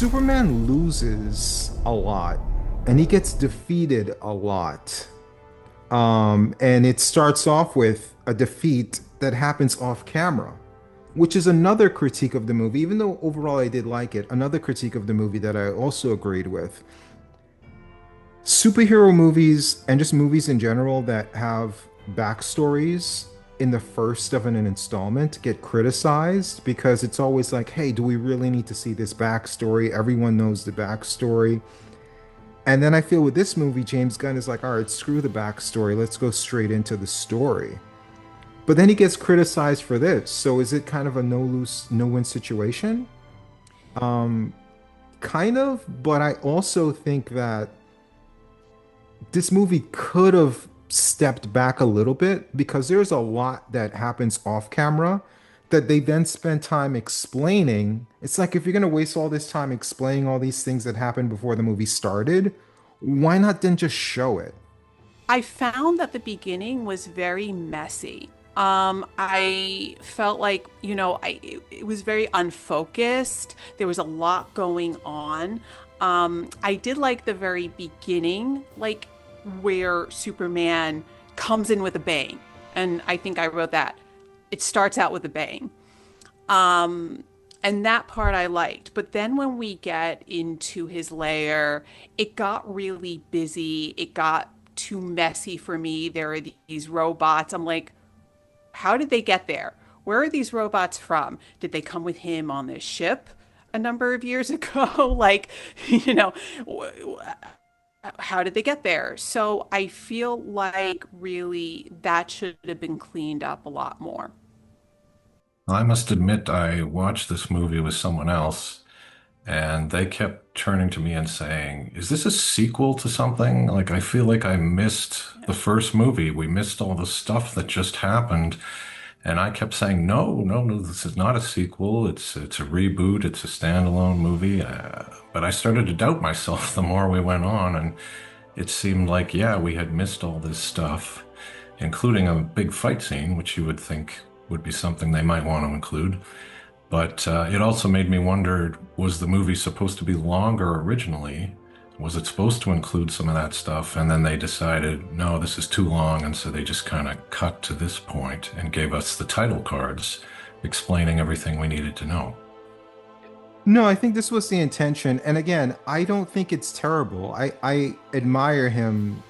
Superman loses a lot and he gets defeated a lot. And it starts off with a defeat that happens off camera, which is another critique of the movie. Even though overall I did like it, another critique of the movie that I also agreed with. Superhero movies and just movies in general that have backstories in the first of an installment get criticized because it's always like, hey, do we really need to see this backstory? Everyone knows the backstory. And then I feel with this movie, James Gunn is like, all right, screw the backstory. Let's go straight into the story. But then he gets criticized for this. So is it kind of a no lose, no win situation? Um, Kind of, but I also think that this movie could have stepped back a little bit because there's a lot that happens off camera that they then spend time explaining. It's like if you're going to waste all this time explaining all these things that happened before the movie started, why not then just show it? I found that the beginning was very messy. I felt like, it was very unfocused. There was a lot going on. I did like the very beginning, like where Superman comes in with a bang. And I think I wrote that. It starts out with a bang. And that part I liked. But then when we get into his lair, it got really busy. It got too messy for me. There are these robots. I'm like, how did they get there? Where are these robots from? Did they come with him on this ship a number of years ago? Like, you know, how did they get there? So I feel like really that should have been cleaned up a lot more. I must admit, I watched this movie with someone else, and they kept turning to me and saying, "Is this a sequel to something?" Like, I feel like I missed the first movie. We missed all the stuff that just happened. And I kept saying, "No, no, no, this is not a sequel. It's a reboot. It's a standalone movie." But I started to doubt myself the more we went on, and it seemed like, yeah, we had missed all this stuff, including a big fight scene, which you would think would be something they might want to include. But it also made me wonder, was the movie supposed to be longer originally? Was it supposed to include some of that stuff? And then they decided, no, this is too long. And so they just kind of cut to this point and gave us the title cards explaining everything we needed to know. No, I think this was the intention. And again, I don't think it's terrible. I admire him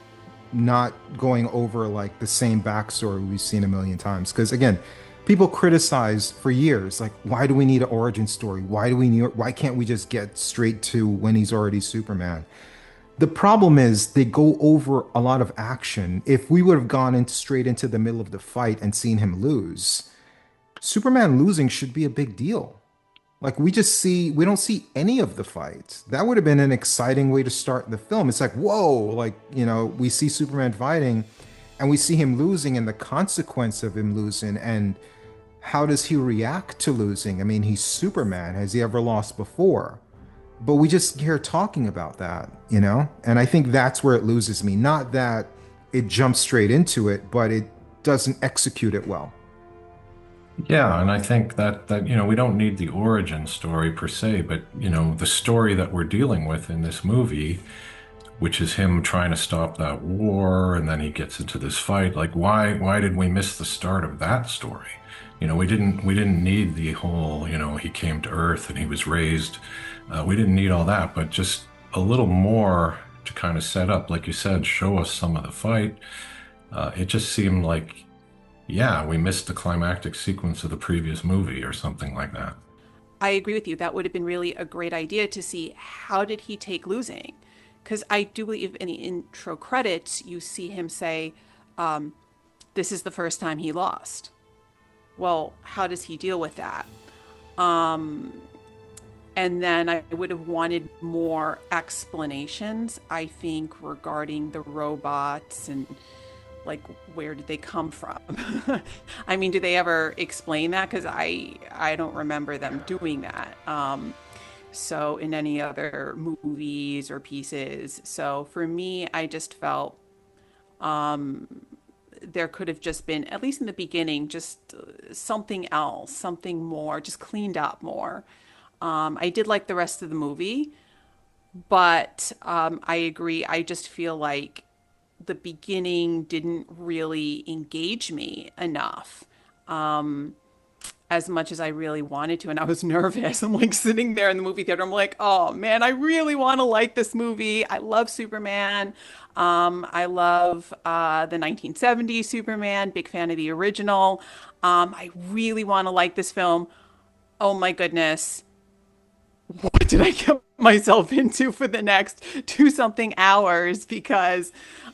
not going over like the same backstory we've seen a million times. Because again, people criticize for years, like, why do we need an origin story? Why can't we just get straight to when he's already Superman? The problem is they go over a lot of action. If we would have gone in straight into the middle of the fight and seen him lose, Superman losing should be a big deal. Like we don't see any of the fights. That would have been an exciting way to start the film. It's like, whoa, like, we see Superman fighting and we see him losing and the consequence of him losing and how does he react to losing? I mean, he's Superman. Has he ever lost before? But we just hear talking about that. And I think that's where it loses me. Not that it jumps straight into it, but it doesn't execute it well. Yeah, and I think that we don't need the origin story per se, but the story that we're dealing with in this movie, which is him trying to stop that war, and then he gets into this fight. Like, why did we miss the start of that story? We didn't need the whole, he came to Earth and he was raised. We didn't need all that, but just a little more to kind of set up, like you said, show us some of the fight. It just seemed like, yeah, we missed the climactic sequence of the previous movie or something like that. I agree with you. That would have been really a great idea to see how did he take losing? Because I do believe in the intro credits, you see him say, this is the first time he lost. Well, how does he deal with that? Um, and then I would have wanted more explanations, I think, regarding the robots and like where did they come from? I mean, do they ever explain that? Because I don't remember them doing that. So in any other movies or pieces. So for me, I just felt um, there could have just been, at least in the beginning, just something else, something more, just cleaned up more. I did like the rest of the movie, but I agree. I just feel like the beginning didn't really engage me enough as much as I really wanted to. And I was nervous. I'm like sitting there in the movie theater. I'm like, oh man, I really want to like this movie. I love Superman. I love the 1970s Superman, big fan of the original. I really want to like this film. Oh my goodness. What did I get myself into for the next two something hours? Because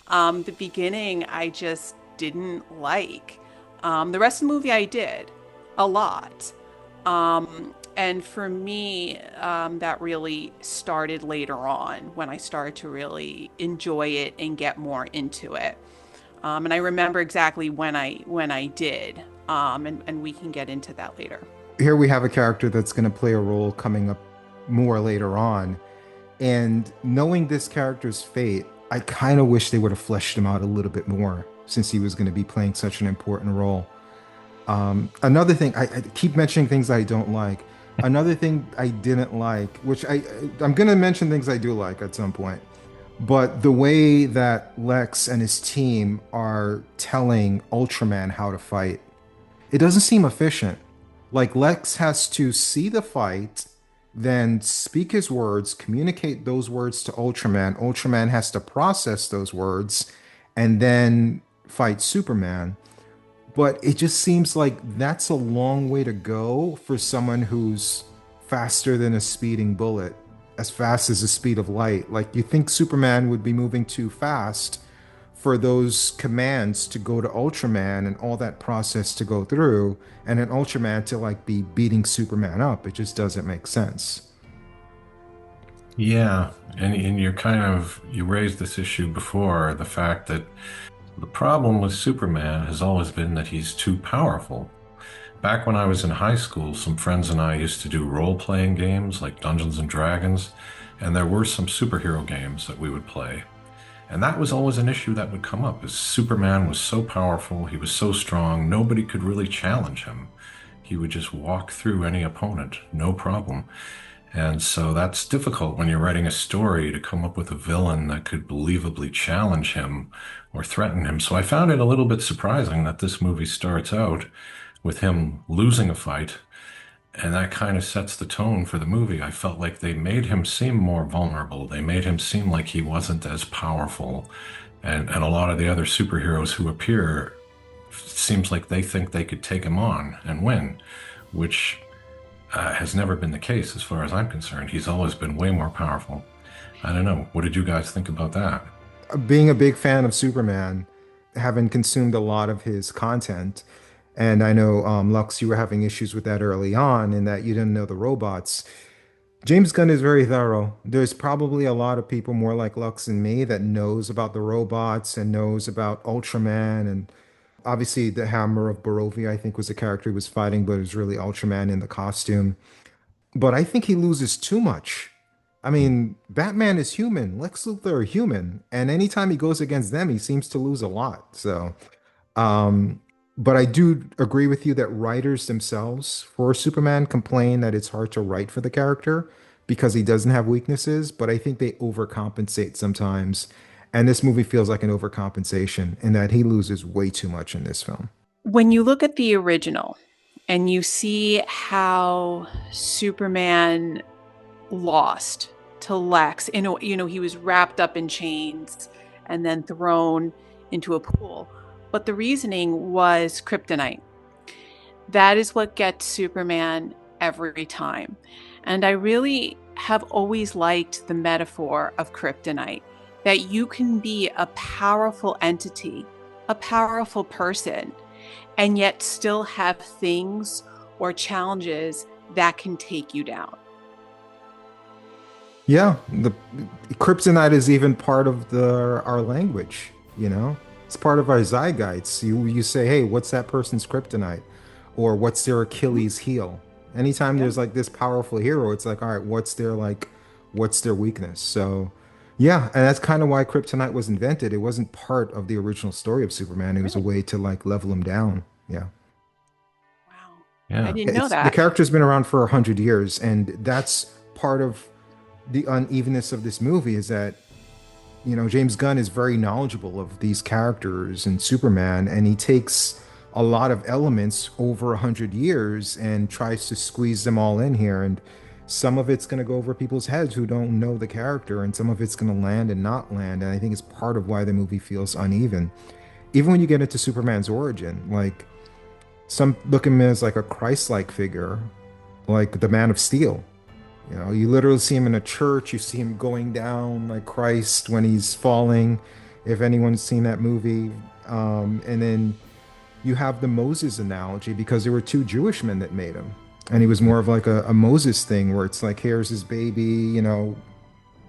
the beginning I just didn't like. The rest of the movie I did a lot. And for me, that really started later on when I started to really enjoy it and get more into it. And I remember exactly when I did. And we can get into that later. Here we have a character that's going to play a role coming up more later on. And knowing this character's fate, I kind of wish they would have fleshed him out a little bit more since he was going to be playing such an important role. Another thing, I keep mentioning things I don't like. Another thing I didn't like, which I'm going to mention things I do like at some point, but the way that Lex and his team are telling Ultraman how to fight, it doesn't seem efficient. Like Lex has to see the fight, then speak his words, communicate those words to Ultraman. Ultraman has to process those words and then fight Superman. But it just seems like that's a long way to go for someone who's faster than a speeding bullet, as fast as the speed of light. Like you think Superman would be moving too fast for those commands to go to Ultraman and all that process to go through, and an Ultraman to like be beating Superman up. It just doesn't make sense. Yeah, and you raised this issue before, the fact that the problem with Superman has always been that he's too powerful. Back when I was in high school, some friends and I used to do role-playing games like Dungeons and Dragons, and there were some superhero games that we would play. And that was always an issue that would come up, is Superman was so powerful, he was so strong, nobody could really challenge him. He would just walk through any opponent, no problem. And so that's difficult when you're writing a story to come up with a villain that could believably challenge him or threaten him. So I found it a little bit surprising that this movie starts out with him losing a fight, and that kind of sets the tone for the movie. I felt like they made him seem more vulnerable. They made him seem like he wasn't as powerful. And a lot of the other superheroes who appear seems like they think they could take him on and win, which has never been the case as far as I'm concerned. He's always been way more powerful. I don't know. What did you guys think about that? Being a big fan of Superman, having consumed a lot of his content, and I know Lux, you were having issues with that early on, in that you didn't know the robots. James Gunn is very thorough. There's probably a lot of people more like Lux and me that knows about the robots and knows about Ultraman, and obviously the Hammer of Barovia, I think was the character he was fighting, but it was really Ultraman in the costume. But I think he loses too much. I mean, Batman is human, Lex Luthor are human, and anytime he goes against them, he seems to lose a lot. So, um, but I do agree with you that writers themselves for Superman complain that it's hard to write for the character because he doesn't have weaknesses, but I think they overcompensate sometimes. And this movie feels like an overcompensation in that he loses way too much in this film. When you look at the original and you see how Superman lost to Lex, he was wrapped up in chains and then thrown into a pool. But the reasoning was kryptonite. That is what gets Superman every time. And I really have always liked the metaphor of kryptonite, that you can be a powerful entity, a powerful person, and yet still have things or challenges that can take you down. Yeah, the kryptonite is even part of the our language, you know? It's part of our zeitgeist. You say, "Hey, what's that person's kryptonite?" Or "What's their Achilles heel?" Anytime Yeah. there's like this powerful hero, it's like, "All right, what's their weakness?" So, yeah, and that's kind of why kryptonite was invented. It wasn't part of the original story of Superman. It was a Really? way to like level him down. Yeah. Wow. I Yeah. didn't know It's the that. character's been around for 100 years, and that's part of the unevenness of this movie is that James Gunn is very knowledgeable of these characters and Superman, and he takes a lot of elements over 100 years and tries to squeeze them all in here. And some of it's going to go over people's heads who don't know the character, and some of it's going to land and not land. And I think it's part of why the movie feels uneven. Even when you get into Superman's origin, like some look at him as like a Christ-like figure, like the Man of Steel. You literally see him in a church. You see him going down like Christ when he's falling, if anyone's seen that movie. And then you have the Moses analogy because there were two Jewish men that made him. And he was more of like a Moses thing where it's like, here's his baby,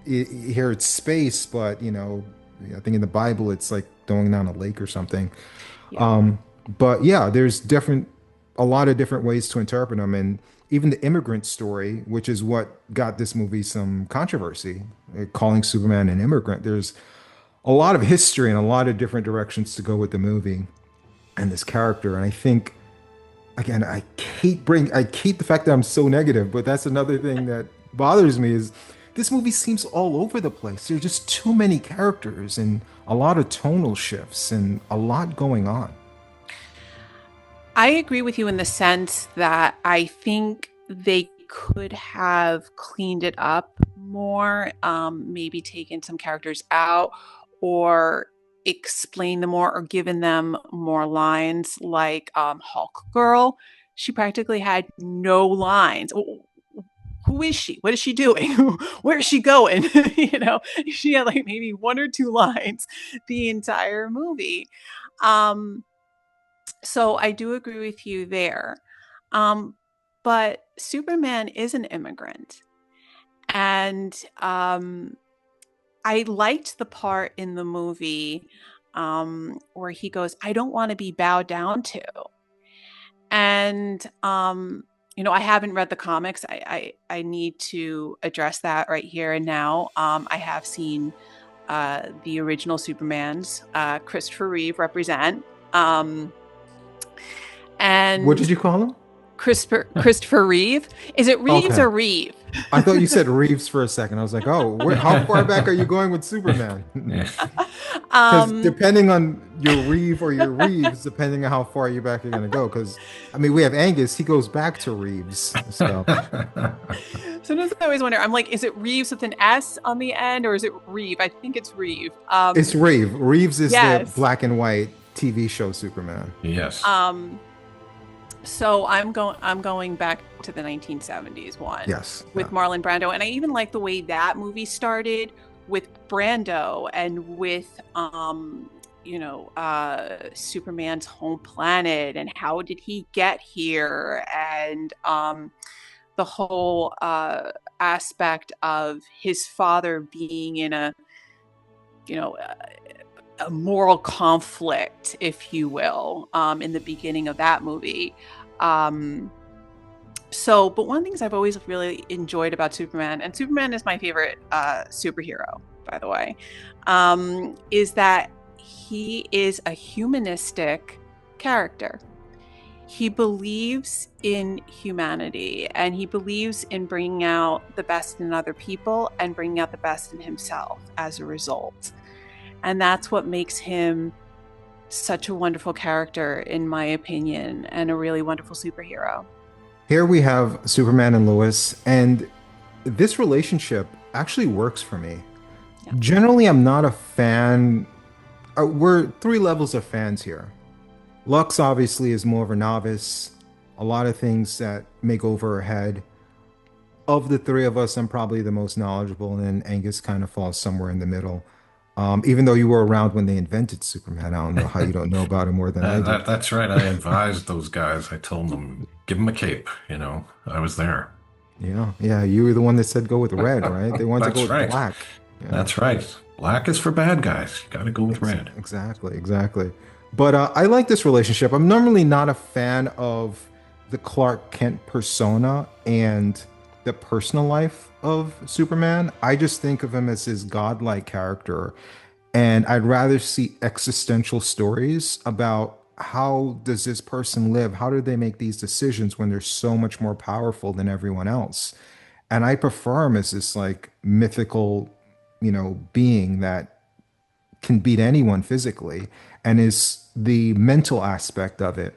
here it's space, but, I think in the Bible it's like going down a lake or something. Yeah. But yeah, there's a lot of different ways to interpret them. And even the immigrant story, which is what got this movie some controversy, calling Superman an immigrant. There's a lot of history and a lot of different directions to go with the movie and this character. And I think, again, I hate the fact that I'm so negative, but that's another thing that bothers me is this movie seems all over the place. There's just too many characters and a lot of tonal shifts and a lot going on. I agree with you in the sense that I think they could have cleaned it up more, maybe taken some characters out or explained them more or given them more lines like Hulk Girl. She practically had no lines. Who is she? What is she doing? Where is she going? She had like maybe one or two lines the entire movie. Um, so I do agree with you there. Um, but Superman is an immigrant. And I liked the part in the movie where he goes, I don't want to be bowed down to. And, I haven't read the comics. I need to address that right here and now. I have seen the original Supermans, Christopher Reeve represent. What And did you call him? Christopher Reeve. Is it Reeves Okay. or Reeve? I thought you said Reeves for a second. I was like, oh, how far back are you going with Superman? Yeah. Because depending on your Reeve or your Reeves, depending on how far you back you're going to go. Because, I mean, we have Angus. He goes back to Reeves. So Sometimes I always wonder, I'm like, is it Reeves with an S on the end or is it Reeve? I think it's Reeve. it's Reeve. Reeves is yes. the black and white TV show Superman. Yes. So I'm going back to the 1970s one. Yes. With Marlon Brando. And I even like the way that movie started with Brando and with Superman's home planet and how did he get here and the whole aspect of his father being in a moral conflict, if you will, in the beginning of that movie. But one of the things I've always really enjoyed about Superman, and Superman is my favorite superhero, by the way, is that he is a humanistic character. He believes in humanity and he believes in bringing out the best in other people and bringing out the best in himself as a result. And that's what makes him such a wonderful character, in my opinion, and a really wonderful superhero. Here we have Superman and Lois, and this relationship actually works for me. Yeah. Generally, I'm not a fan. We're three levels of fans here. Lux obviously is more of a novice. A lot of things that may go over her head. Of the three of us, I'm probably the most knowledgeable, and then Angus kind of falls somewhere in the middle. Even though you were around when they invented Superman, I don't know how you don't know about him more than I do. That's right. I advised those guys. I told them, give him a cape. I was there. Yeah. You were the one that said go with red, right? They wanted to go with right. black. Yeah. That's right. Black is for bad guys. You got to go with red. Exactly. But I like this relationship. I'm normally not a fan of the Clark Kent persona and the personal life of Superman. I just think of him as his godlike character. And I'd rather see existential stories about how does this person live? How do they make these decisions when they're so much more powerful than everyone else? And I prefer him as this like mythical, being that can beat anyone physically, and is the mental aspect of it,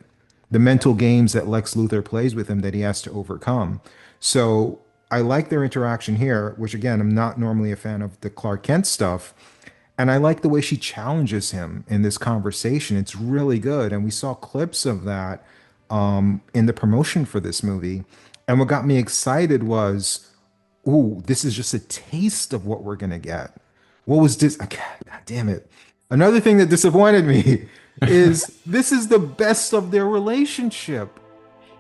the mental games that Lex Luthor plays with him that he has to overcome. So I like their interaction here, which again, I'm not normally a fan of the Clark Kent stuff. And I like the way she challenges him in this conversation. It's really good. And we saw clips of that in the promotion for this movie. And what got me excited was, ooh, this is just a taste of what we're going to get. What was this? God damn it. Another thing that disappointed me is this is the best of their relationship.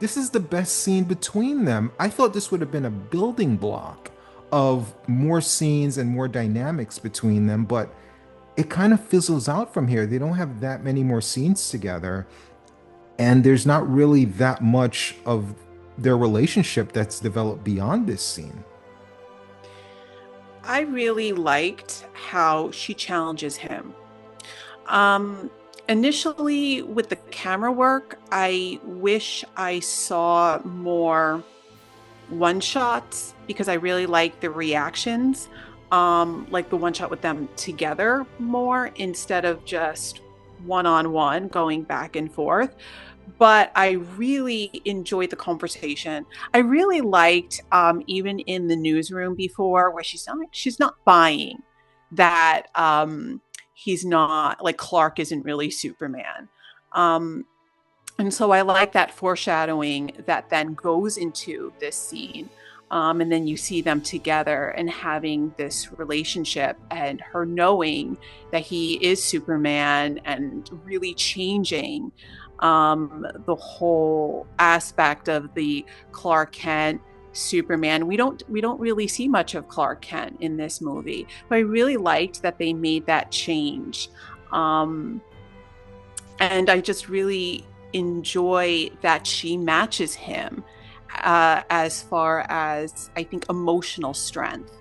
This is the best scene between them. I thought this would have been a building block of more scenes and more dynamics between them, but it kind of fizzles out from here. They don't have that many more scenes together, and there's not really that much of their relationship that's developed beyond this scene. I really liked how she challenges him. Um, Initially, with the camera work, I wish I saw more one shots because I really like the reactions, like the one shot with them together more instead of just one on one going back and forth. But I really enjoyed the conversation. I really liked, even in the newsroom before, where she's not buying that he's not like Clark isn't really Superman. Um, and so I like that foreshadowing that then goes into this scene. And then you see them together and having this relationship, and her knowing that he is Superman and really changing the whole aspect of the Clark Kent Superman. We don't really see much of Clark Kent in this movie, but I really liked that they made that change. Um, and I just really enjoy that she matches him as far as I think emotional strength.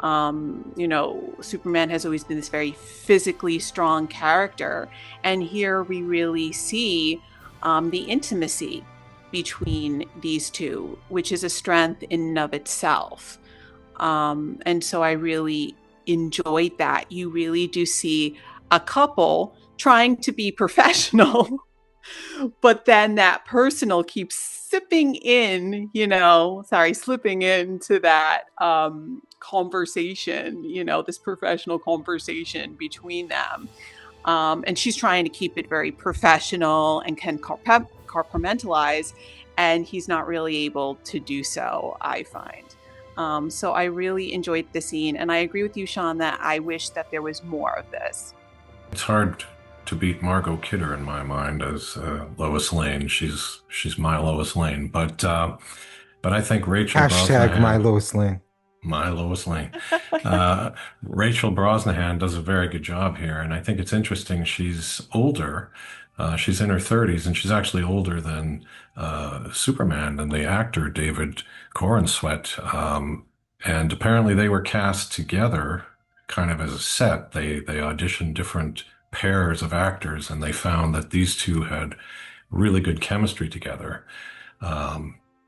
Superman has always been this very physically strong character, and here we really see the intimacy between these two, which is a strength in and of itself. And so I really enjoyed that. You really do see a couple trying to be professional, but then that personal keeps slipping into that conversation, this professional conversation between them. And she's trying to keep it very professional and can compartmentalize, and he's not really able to do so, I find. So I really enjoyed the scene, and I agree with you, Sean, that I wish that there was more of this. It's hard to beat Margot Kidder in my mind as Lois Lane. She's my Lois Lane, but I think Rachel Hashtag my Brosnahan, Lois Lane. my Lois Lane, Rachel Brosnahan does a very good job here, and I think it's interesting. She's older. She's in her 30s, and she's actually older than Superman, than the actor David Corenswet. And apparently they were cast together kind of as a set. They auditioned different pairs of actors, and they found that these two had really good chemistry together,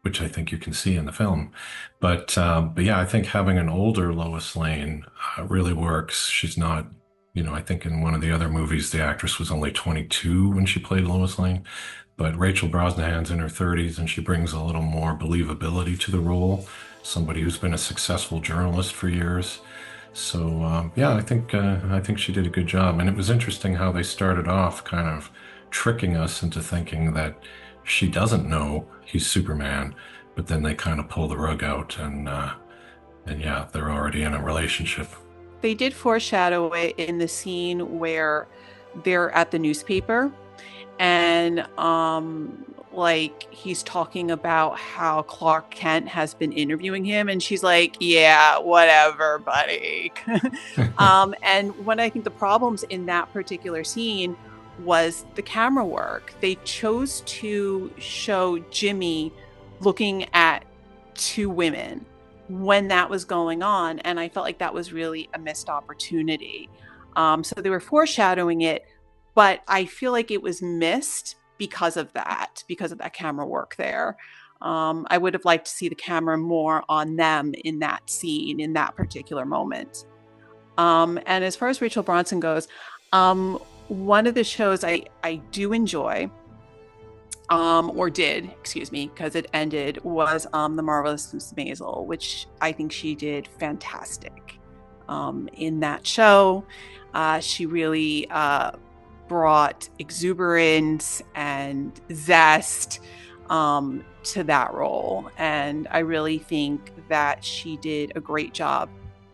which I think you can see in the film. But yeah, I think having an older Lois Lane really works. She's not, I think in one of the other movies, the actress was only 22 when she played Lois Lane. But Rachel Brosnahan's in her 30s, and she brings a little more believability to the role. Somebody who's been a successful journalist for years. So yeah, I think she did a good job, and it was interesting how they started off kind of tricking us into thinking that she doesn't know he's Superman, but then they kind of pull the rug out, and yeah, they're already in a relationship. They did foreshadow it in the scene where they're at the newspaper, and like he's talking about how Clark Kent has been interviewing him, and she's like, yeah, whatever, buddy. And one, I think the problems in that particular scene was the camera work. They chose to show Jimmy looking at two women when that was going on, and I felt like that was really a missed opportunity. So they were foreshadowing it, but I feel like it was missed because of that camera work there. I would have liked to see the camera more on them in that scene, in that particular moment. And as far as Rachel Bronson goes, one of the shows I do enjoy, or did, excuse me, because it ended, was The Marvelous Miss Maisel, which I think she did fantastic in that show. She really brought exuberance and zest to that role. And I really think that she did a great job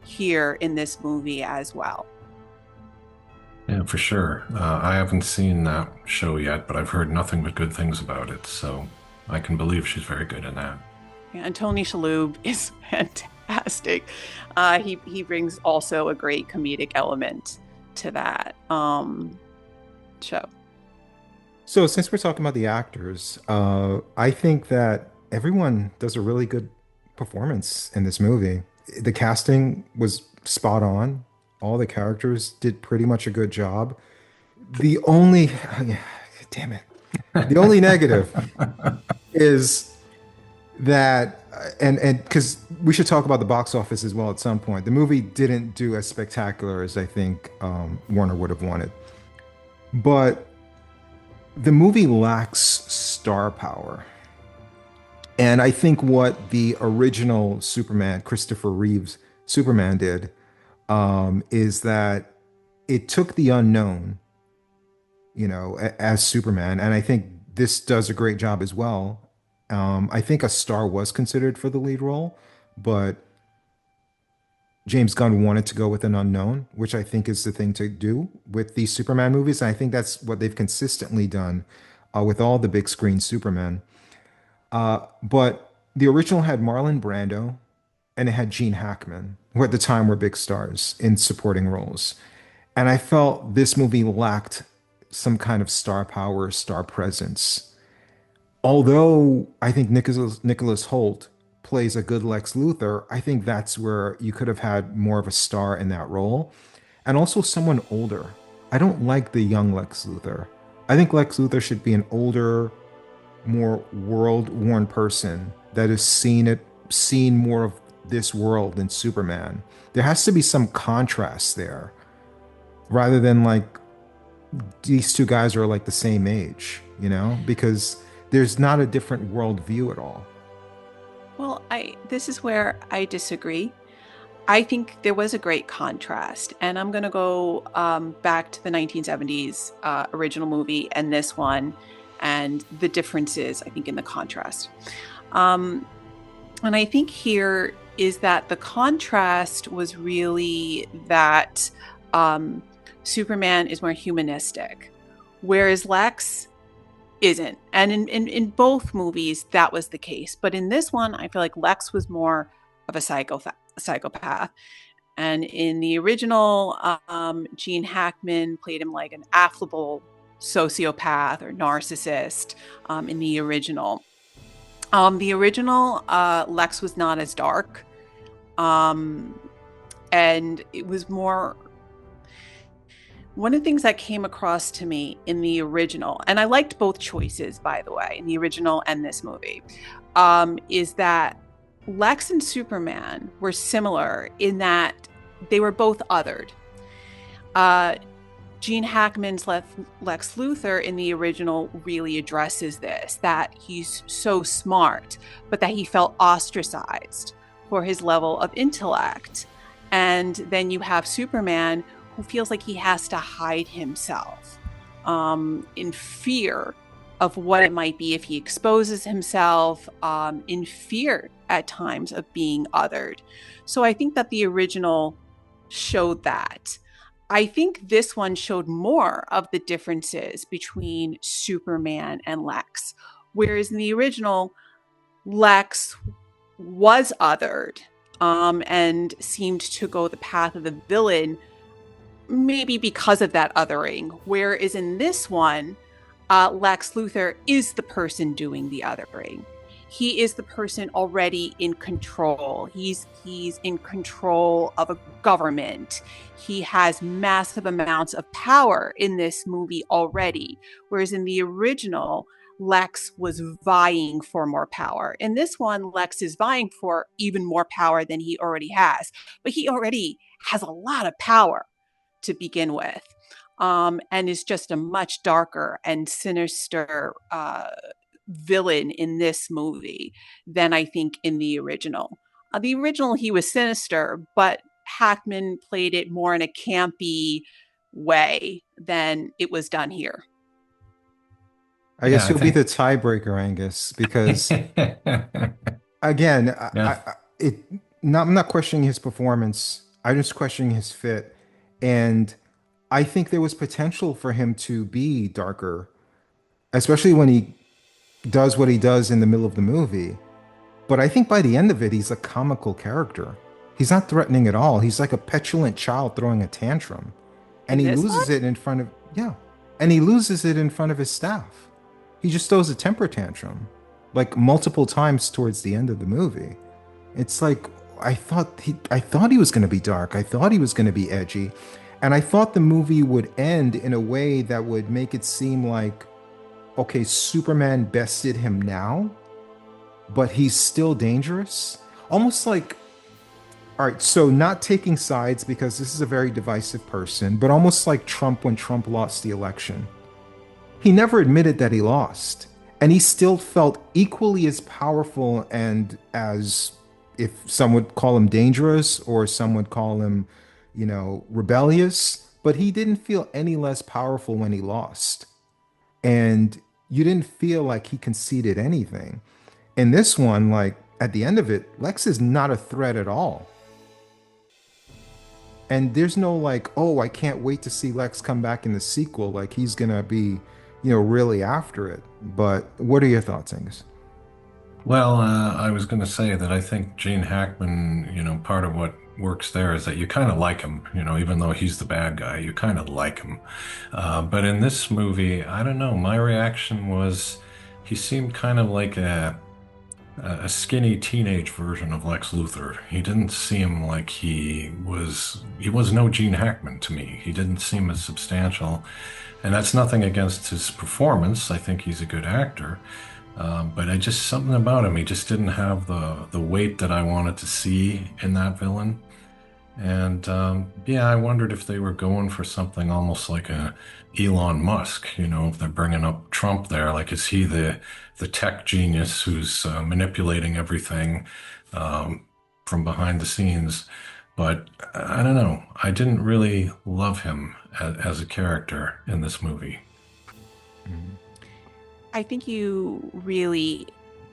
here in this movie as well. Yeah, for sure. I haven't seen that show yet, but I've heard nothing but good things about it, so I can believe she's very good in that. Yeah, and Tony Shalhoub is fantastic. He brings also a great comedic element to that show. So since we're talking about the actors, I think that everyone does a really good performance in this movie. The casting was spot on. All the characters did pretty much a good job. The only, damn it, the only negative is that, and because we should talk about the box office as well at some point. The movie didn't do as spectacular as I think Warner would have wanted, but the movie lacks star power. And I think what the original Superman, Christopher Reeve's Superman, did is that it took the unknown, as Superman. And I think this does a great job as well. I think a star was considered for the lead role, but James Gunn wanted to go with an unknown, which I think is the thing to do with these Superman movies. And I think that's what they've consistently done with all the big screen Superman. But the original had Marlon Brando and it had Gene Hackman, who at the time were big stars in supporting roles. And I felt this movie lacked some kind of star power, star presence. Although I think Nicholas Hoult plays a good Lex Luthor, I think that's where you could have had more of a star in that role. And also someone older. I don't like the young Lex Luthor. I think Lex Luthor should be an older, more world-worn person that has seen more of this world than Superman. There has to be some contrast there, rather than like these two guys are like the same age, because there's not a different worldview at all. Well, this is where I disagree. I think there was a great contrast, and I'm going to go back to the 1970s original movie and this one, and the differences, I think, in the contrast. And I think here is that the contrast was really that Superman is more humanistic, whereas Lex isn't. And in both movies, that was the case. But in this one, I feel like Lex was more of a psychopath. And in the original, Gene Hackman played him like an affable sociopath or narcissist in the original. Lex was not as dark. And it was more... One of the things that came across to me in the original, and I liked both choices, by the way, in the original and this movie, is that Lex and Superman were similar in that they were both othered. Gene Hackman's Lex Luthor in the original really addresses this, that he's so smart, but that he felt ostracized for his level of intellect. And then you have Superman, who feels like he has to hide himself in fear of what it might be if he exposes himself, in fear at times of being othered. So I think that the original showed that. I think this one showed more of the differences between Superman and Lex, whereas in the original, Lex was othered and seemed to go the path of the villain, maybe because of that othering. Whereas in this one, Lex Luthor is the person doing the othering. he is the person already in control. He's in control of a government. He has massive amounts of power in this movie already, whereas in the original, Lex was vying for more power. In this one, Lex is vying for even more power than he already has, but he already has a lot of power to begin with, and is just a much darker and sinister villain in this movie than I think in the original. The original, he was sinister, but Hackman played it more in a campy way than it was done here. I Yeah, guess I you'll be think. the tiebreaker, Angus, because again, Yeah. I'm not questioning his performance. I'm just questioning his fit, and I think there was potential for him to be darker, especially when he does what he does in the middle of the movie. But I think by the end of it, he's a comical character. He's not threatening at all. He's like a petulant child throwing a tantrum, and In he this one, loses it in front of yeah, and he loses it in front of his staff. He just throws a temper tantrum like multiple times towards the end of the movie. It's like I thought he was going to be dark. I thought he was going to be edgy, and I thought the movie would end in a way that would make it seem like okay, Superman bested him now, but he's still dangerous. Almost like all right, so not taking sides because this is a very divisive person, but almost like Trump when Trump lost the election. He never admitted that he lost, and he still felt equally as powerful and as, if some would call him dangerous or some would call him, rebellious, but he didn't feel any less powerful when he lost. And you didn't feel like he conceded anything. In this one, like at the end of it, Lex is not a threat at all. And there's no like, oh, I can't wait to see Lex come back in the sequel. Like he's gonna be, really after it. But what are your thoughts, Angus? Well, I was going to say that I think Gene Hackman, part of what works there is that you kind of like him, even though he's the bad guy, you kind of like him. But in this movie, I don't know, my reaction was he seemed kind of like a skinny teenage version of Lex Luthor. He didn't seem like he was no Gene Hackman to me. He didn't seem as substantial. And that's nothing against his performance. I think he's a good actor. But I just something about him. He just didn't have the weight that I wanted to see in that villain. And yeah, I wondered if they were going for something almost like a Elon Musk. If they're bringing up Trump there, like is he the tech genius who's manipulating everything from behind the scenes? But I don't know. I didn't really love him as a character in this movie. I think you really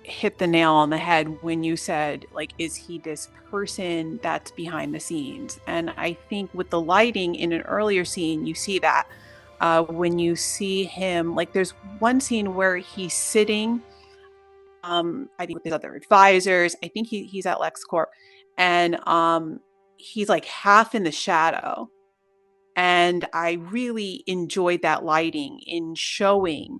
hit the nail on the head when you said, like, is he this person that's behind the scenes? And I think with the lighting in an earlier scene, you see that when you see him, like, there's one scene where he's sitting, I think with his other advisors. I think he's at LexCorp, and he's like half in the shadow. And I really enjoyed that lighting in showing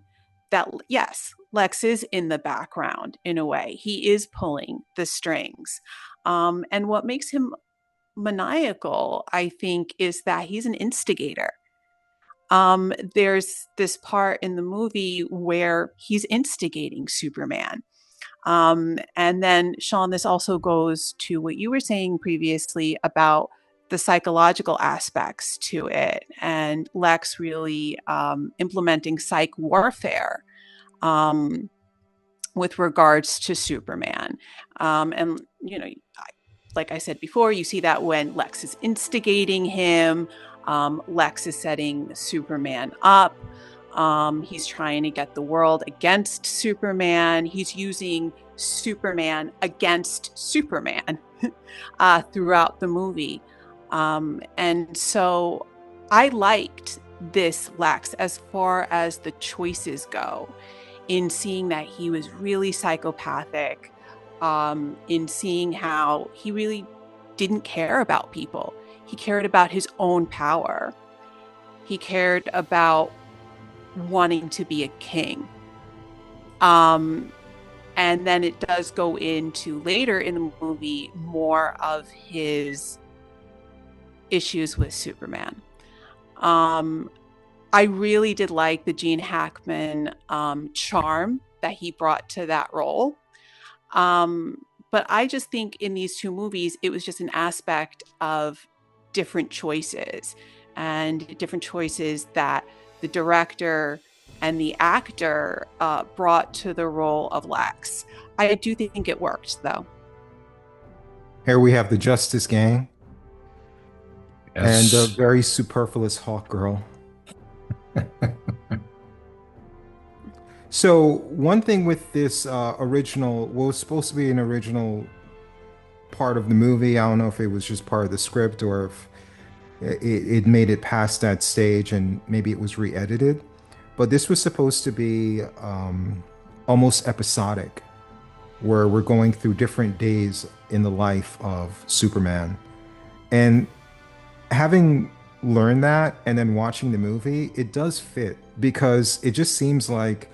that, yes, Lex is in the background in a way. He is pulling the strings. And what makes him maniacal, I think, is that he's an instigator. There's this part in the movie where he's instigating Superman. And then, Sean, this also goes to what you were saying previously about the psychological aspects to it, and Lex really implementing psych warfare um, with regards to Superman. And, like I said before, you see that when Lex is instigating him, Lex is setting Superman up. He's trying to get the world against Superman. He's using Superman against Superman throughout the movie. And so I liked this Lex as far as the choices go, in seeing that he was really psychopathic, in seeing how he really didn't care about people. He cared about his own power. He cared about wanting to be a king. And then it does go into later in the movie more of his issues with Superman. I really did like the Gene Hackman charm that he brought to that role. But I just think in these two movies, it was just an aspect of different choices and different choices that the director and the actor brought to the role of Lex. I do think it worked, though. Here we have the Justice Gang and a Yes. very superfluous Hawk Girl. So one thing with this original, what was supposed to be an original part of the movie, I don't know if it was just part of the script or if it made it past that stage and maybe it was re-edited. But this was supposed to be almost episodic, where we're going through different days in the life of Superman. And having learned that and then watching the movie, it does fit because it just seems like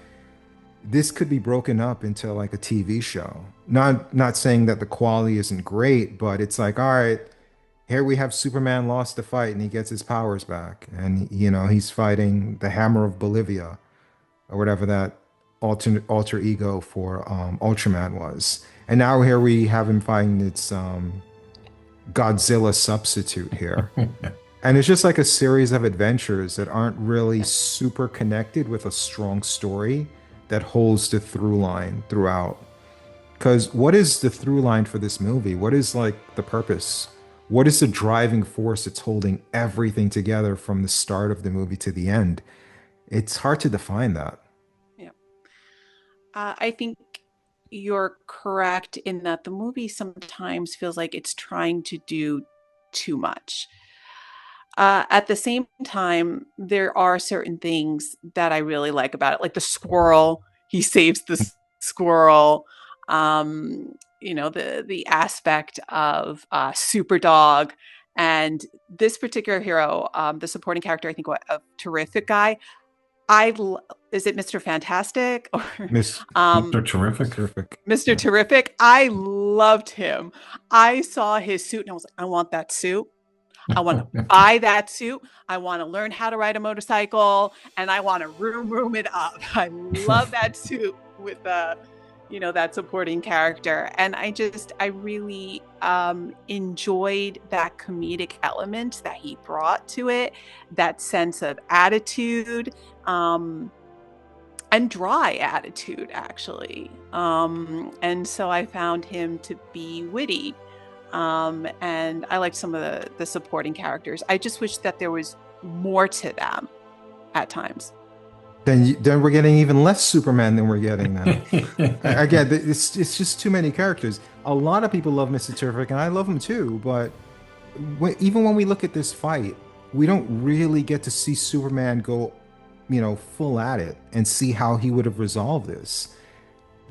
this could be broken up into like a TV show. Not saying that the quality isn't great, but it's like, all right, here we have Superman lost the fight and he gets his powers back. And he's fighting the Hammer of Bolivia or whatever that alter ego for Ultraman was. And now here we have him fighting its Godzilla substitute here. And it's just like a series of adventures that aren't really super connected with a strong story that holds the through line throughout. Because what is the through line for this movie? What is like the purpose? What is the driving force that's holding everything together from the start of the movie to the end? It's hard to define that. Yeah. I think you're correct in that the movie sometimes feels like it's trying to do too much. At the same time, there are certain things that I really like about it, like the squirrel. He saves the squirrel. The aspect of Super Dog, and this particular hero, the supporting character. I think a terrific guy. Is it Mr. Fantastic or Miss Mr. Terrific. Terrific. Mr. Yeah. Terrific? I loved him. I saw his suit and I was like, I want that suit. I want to buy that suit. I want to learn how to ride a motorcycle, and I want to room it up. I love that suit with that supporting character. And I really enjoyed that comedic element that he brought to it, that sense of attitude, and dry attitude, actually. And so I found him to be witty. And I liked some of the supporting characters. I just wish that there was more to them at times. Then we're getting even less Superman than we're getting now. Again, it's just too many characters. A lot of people love Mr. Terrific, and I love him too. But even when we look at this fight, we don't really get to see Superman go, full at it and see how he would have resolved this.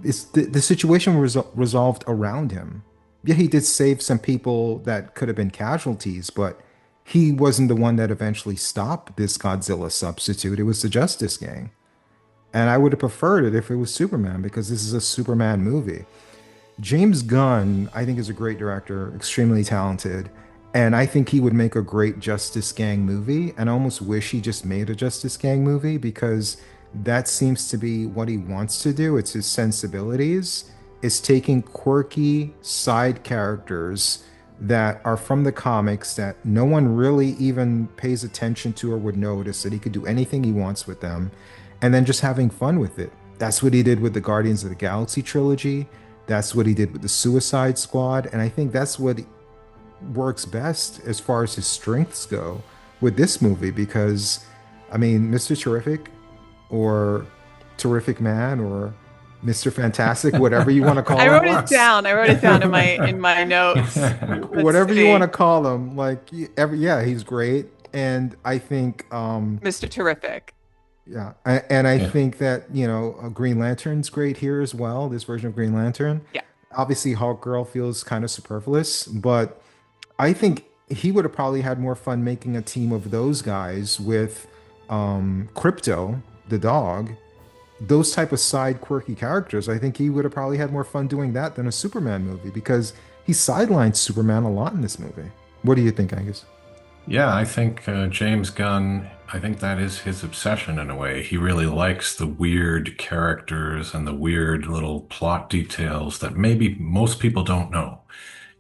The situation was resolved around him. Yeah, he did save some people that could have been casualties, but he wasn't the one that eventually stopped this Godzilla substitute. It was the Justice Gang. And I would have preferred it if it was Superman because this is a Superman movie. James Gunn, I think, is a great director, extremely talented. And I think he would make a great Justice Gang movie. And I almost wish he just made a Justice Gang movie because that seems to be what he wants to do. It's his sensibilities. Is taking quirky side characters that are from the comics that no one really even pays attention to or would notice, that he could do anything he wants with them, and then just having fun with it. That's what he did with the Guardians of the Galaxy trilogy. That's what he did with the Suicide Squad. And I think that's what works best as far as his strengths go with this movie because, Mr. Terrific or Terrific Man or Mr. Fantastic, whatever you want to call him. I wrote it down in my notes. Whatever you want to call him, he's great, and I think Mr. Terrific. Yeah, I think that Green Lantern's great here as well. This version of Green Lantern. Yeah. Obviously, Hawk Girl feels kind of superfluous, but I think he would have probably had more fun making a team of those guys with Crypto, the dog. those type of side quirky characters, I think he would have probably had more fun doing that than a Superman movie because he sidelined Superman a lot in this movie. What do you think, Angus? Yeah, I think James Gunn, I think that is his obsession in a way. He really likes the weird characters and the weird little plot details that maybe most people don't know.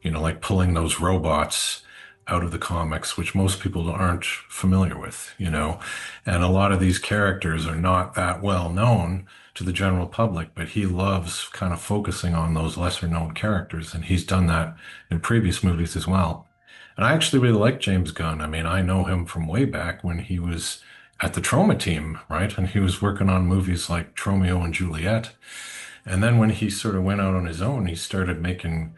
You know, like pulling those robots out of the comics, which most people aren't familiar with, you know. And a lot of these characters are not that well known to the general public, but he loves kind of focusing on those lesser known characters. And he's done that in previous movies as well. And I actually really like James Gunn. I mean, I know him from way back when he was at the Troma team, right? And he was working on movies like Tromeo and Juliet. And then when he sort of went out on his own, he started making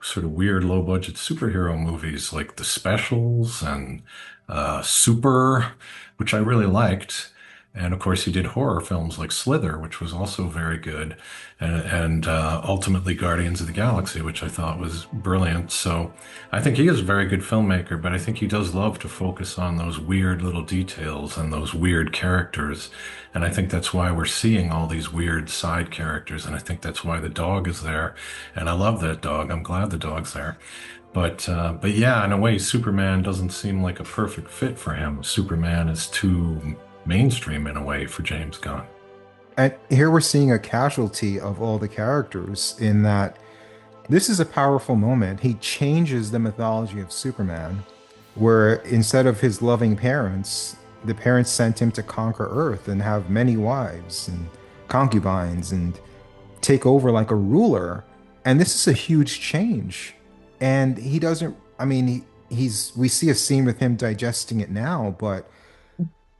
sort of weird low budget superhero movies like The Specials and Super, which I really liked. And of course, he did horror films like Slither, which was also very good, and ultimately Guardians of the Galaxy, which I thought was brilliant. So I think he is a very good filmmaker, but I think he does love to focus on those weird little details and those weird characters. And I think that's why we're seeing all these weird side characters. And I think that's why the dog is there. And I love that dog. I'm glad the dog's there. But yeah, in a way, Superman doesn't seem like a perfect fit for him. Superman is too mainstream in a way for James Gunn. And here we're seeing a casualty of all the characters in that this is a powerful moment. He changes the mythology of Superman, where instead of his loving parents, the parents sent him to conquer Earth and have many wives and concubines and take over like a ruler. And this is a huge change. And he doesn't, I mean, we see a scene with him digesting it now, but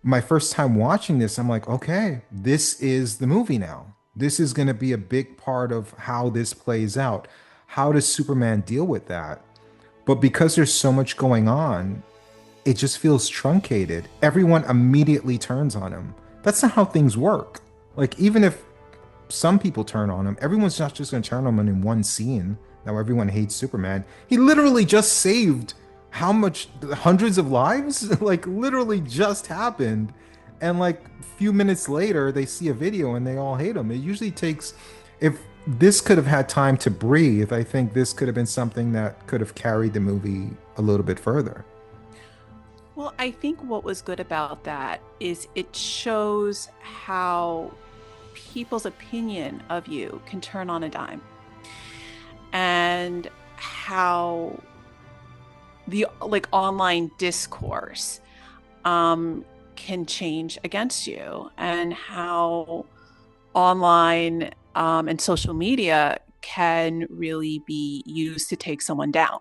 my first time watching this, I'm like, okay, this is the movie now. This is going to be a big part of how this plays out. How does Superman deal with that? But because there's so much going on, it just feels truncated. Everyone immediately turns on him. That's not how things work. Like, even if some people turn on him, everyone's not just going to turn on him in one scene. Now everyone hates Superman. He literally just saved how much hundreds of lives like literally just happened, and like a few minutes later they see a video and they all hate him. It usually takes, if this could have had time to breathe, I think this could have been something that could have carried the movie a little bit further. Well, I think what was good about that is it shows how people's opinion of you can turn on a dime, and how the like online discourse can change against you, and how online and social media can really be used to take someone down.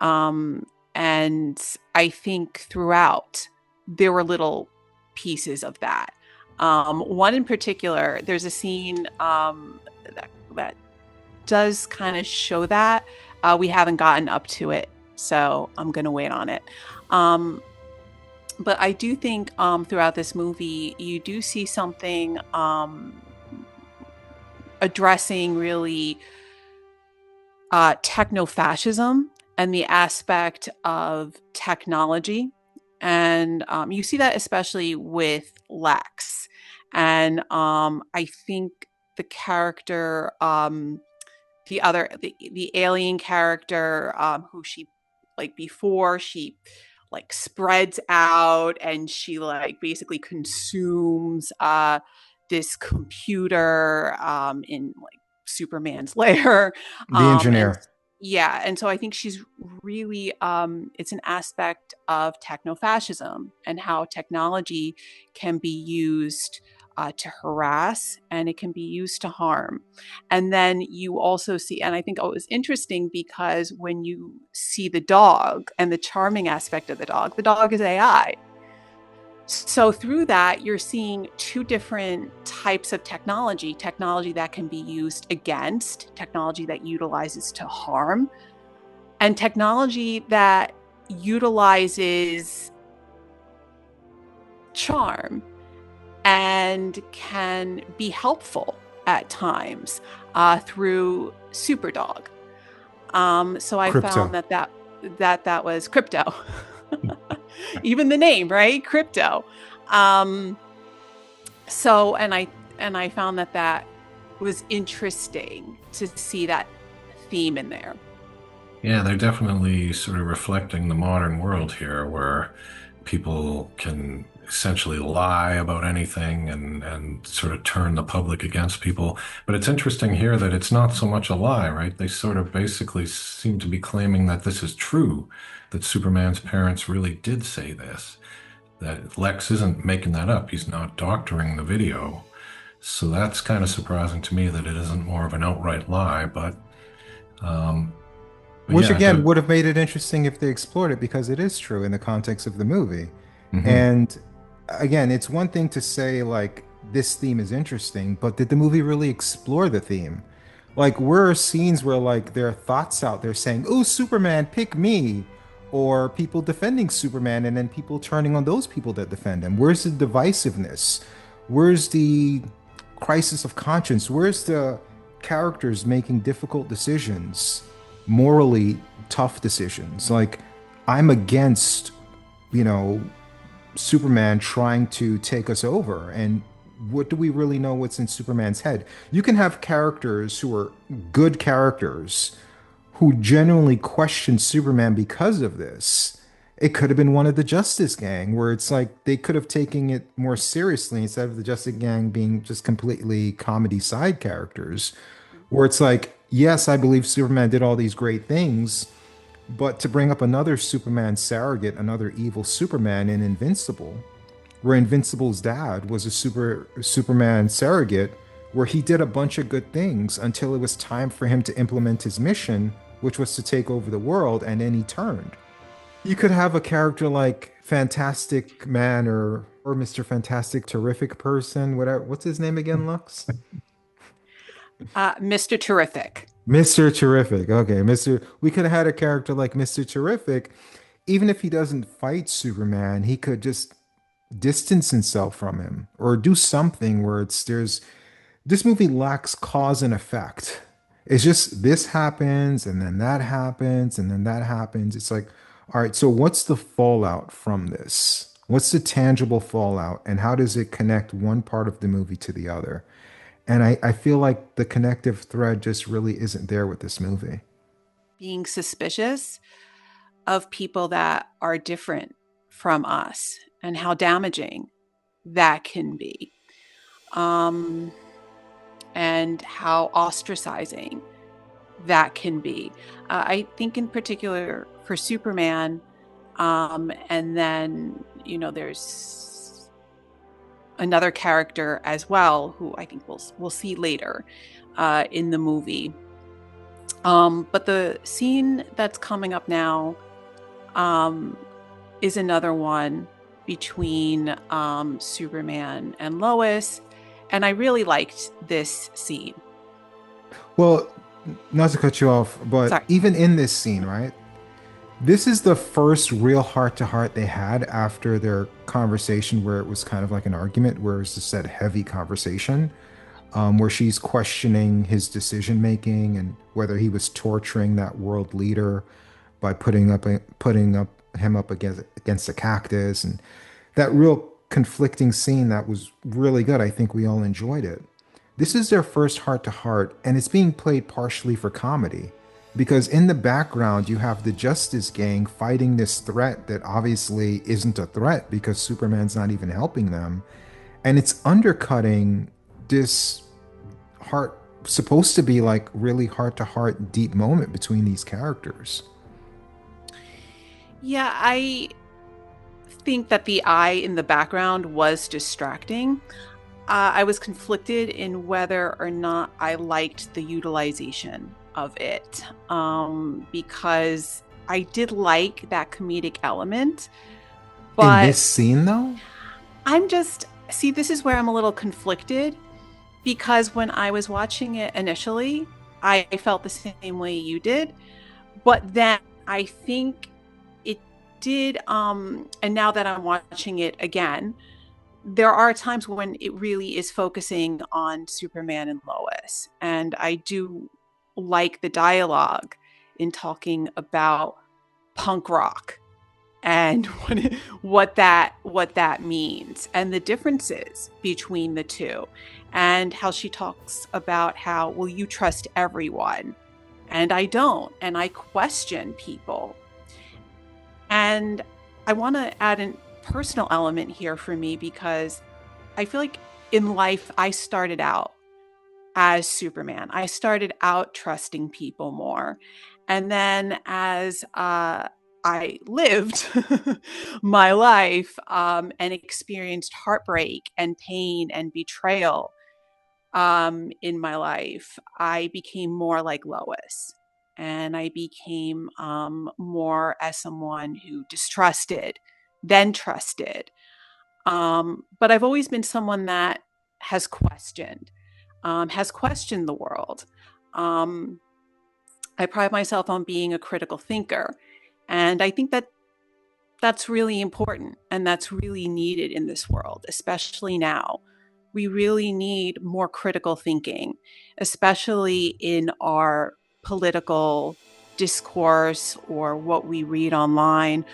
And I think throughout there were little pieces of that. One in particular, there's a scene that does kind of show that. We haven't gotten up to it, so I'm going to wait on it. But I do think throughout this movie, you do see something addressing really techno-fascism and the aspect of technology. And you see that especially with Lex. And I think the character, the alien character, who she, like, before she like spreads out and she like basically consumes this computer in like Superman's lair. The And engineer. yeah, and so I think she's really it's an aspect of techno-fascism and how technology can be used to harass, and it can be used to harm. And then you also see, and I think it was interesting because when you see the dog and the charming aspect of the dog is AI. So through that, you're seeing two different types of technology that can be used against, technology that utilizes to harm, and technology that utilizes charm and can be helpful at times through Superdog. So I Crypto. found that was crypto. Even the name, right? Crypto. So, and I found that was interesting to see that theme in there. Yeah, they're definitely sort of reflecting the modern world here where people can essentially lie about anything and sort of turn the public against people. But it's interesting here that it's not so much a lie, right? They sort of basically seem to be claiming that this is true, that Superman's parents really did say this, that Lex isn't making that up. He's not doctoring the video. So that's kind of surprising to me that it isn't more of an outright lie. Um, but Which yeah, again would have made it interesting if they explored it because it is true in the context of the movie. mhm. And again, it's one thing to say like this theme is interesting, but did the movie really explore the theme? Like where are scenes where like there are thoughts out there saying, "Oh, Superman, pick me," or people defending Superman and then people turning on those people that defend him? Where's the divisiveness? Where's the crisis of conscience? Where's the characters making difficult decisions, morally tough decisions? Like I'm against, you know, Superman trying to take us over. And what do we really know what's in Superman's head? You can have characters who are good characters who genuinely question Superman because of this. It could have been one of the Justice Gang, where it's like they could have taken it more seriously instead of the Justice Gang being just completely comedy side characters, where it's like, yes, I believe Superman did all these great things, but to bring up another Superman surrogate, another evil Superman in Invincible, where Invincible's dad was a Superman surrogate, where he did a bunch of good things until it was time for him to implement his mission, which was to take over the world, and then he turned. You could have a character like Fantastic Man or Mr. Fantastic Terrific Person, whatever. What's his name again, Lux? Mr. Terrific. Mr. Terrific. Okay, Mr. We could have had a character like Mr. Terrific. Even if he doesn't fight Superman, he could just distance himself from him or do something where it's there's this movie lacks cause and effect. It's just this happens and then that happens and then that happens. It's like, all right, so what's the fallout from this? What's the tangible fallout and how does it connect one part of the movie to the other? And I feel like the connective thread just really isn't there with this movie. Being suspicious of people that are different from us and how damaging that can be. Um, and how ostracizing that can be. I think, in particular, for Superman, and then, there's another character as well who I think we'll see later in the movie. But the scene that's coming up now is another one between Superman and Lois. And I really liked this scene. Well, not to cut you off, but Sorry. even in this scene, right? This is the first real heart to heart they had after their conversation where it was kind of like an argument, where it's just that heavy conversation, where she's questioning his decision making and whether he was torturing that world leader by putting up him up against a cactus, and that real conflicting scene that was really good. I think we all enjoyed it. This is their first heart to heart, and it's being played partially for comedy because in the background you have the Justice Gang fighting this threat that obviously isn't a threat because Superman's not even helping them, and it's undercutting this heart supposed to be like really heart to heart deep moment between these characters. Yeah, I think that the eye in the background was distracting. I was conflicted in whether or not I liked the utilization of it, because I did like that comedic element, In this but scene though, see, this is where I'm a little conflicted because when I was watching it initially, I felt the same way you did, but then I think it did, and now that I'm watching it again, there are times when it really is focusing on Superman and Lois. And I do like the dialogue in talking about punk rock and what that means, and the differences between the two, and how she talks about how, well, you trust everyone and I don't, and I question people. And I want to add a personal element here for me, because I feel like in life I started out as Superman. I started out trusting people more. And then as I lived my life and experienced heartbreak and pain and betrayal in my life, I became more like Lois. And I became more as someone who distrusted, then trusted. But I've always been someone that has questioned the world. Um, I pride myself on being a critical thinker. And I think that that's really important and that's really needed in this world, especially now. We really need more critical thinking, especially in our political discourse or what we read online.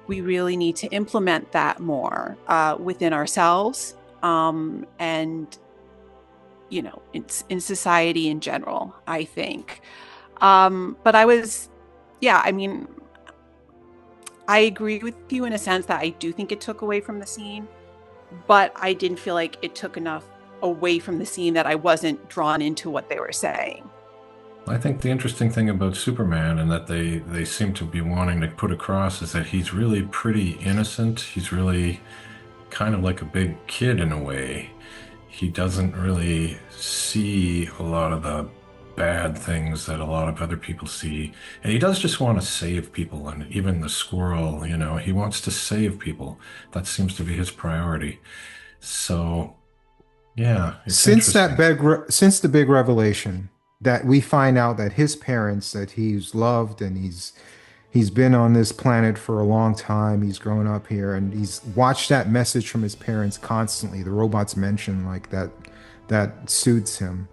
We really need to implement that more within ourselves and, in society in general, I think. But I mean, I agree with you in a sense that I do think it took away from the scene, but I didn't feel like it took enough away from the scene that I wasn't drawn into what they were saying. I think the interesting thing about Superman, and that they seem to be wanting to put across, is that he's really pretty innocent. He's really kind of like a big kid in a way. He doesn't really see a lot of the bad things that a lot of other people see. And he does just want to save people. And even the squirrel, he wants to save people. That seems to be his priority. So, yeah, it's interesting. Since the big revelation that we find out that his parents, that he's loved and he's been on this planet for a long time. He's grown up here and he's watched that message from his parents constantly. The robots mention like that suits him.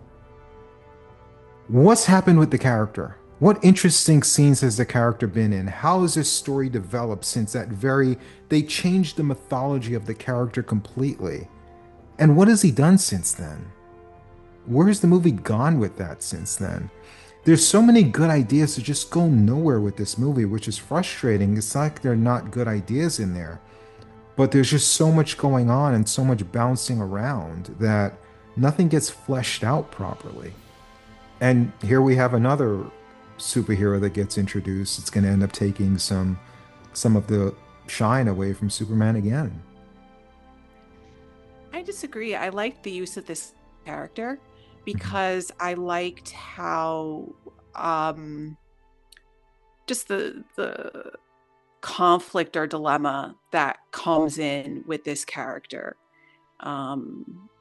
What's happened with the character? What interesting scenes has the character been in? How has this story developed since they changed the mythology of the character completely? And what has he done since then? Where's the movie gone with that since then? There's so many good ideas to just go nowhere with this movie, which is frustrating. It's like there are not good ideas in there, but there's just so much going on and so much bouncing around that nothing gets fleshed out properly. And here we have another superhero that gets introduced. It's going to end up taking some of the shine away from Superman again. I disagree. I liked the use of this character because I liked how just the conflict or dilemma that comes in with this character. I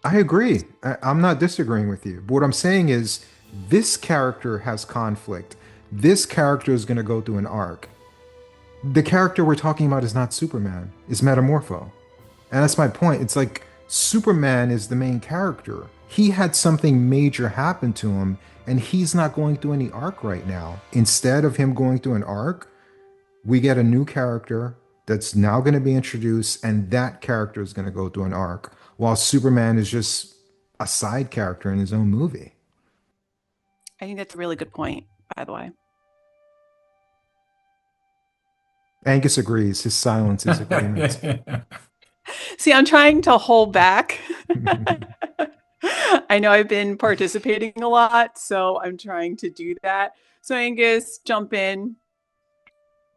agree. I'm not disagreeing with you. But what I'm saying is this character has conflict. This character is going to go through an arc. The character we're talking about is not Superman, it's Metamorpho. And that's my point. It's like Superman is the main character. He had something major happen to him, and he's not going through any arc right now. Instead of him going through an arc, we get a new character that's now going to be introduced, and that character is going to go through an arc, while Superman is just a side character in his own movie. I think that's a really good point, by the way. Angus agrees. His silence is agreement. See, I'm trying to hold back. I know I've been participating a lot, so I'm trying to do that. So Angus, jump in.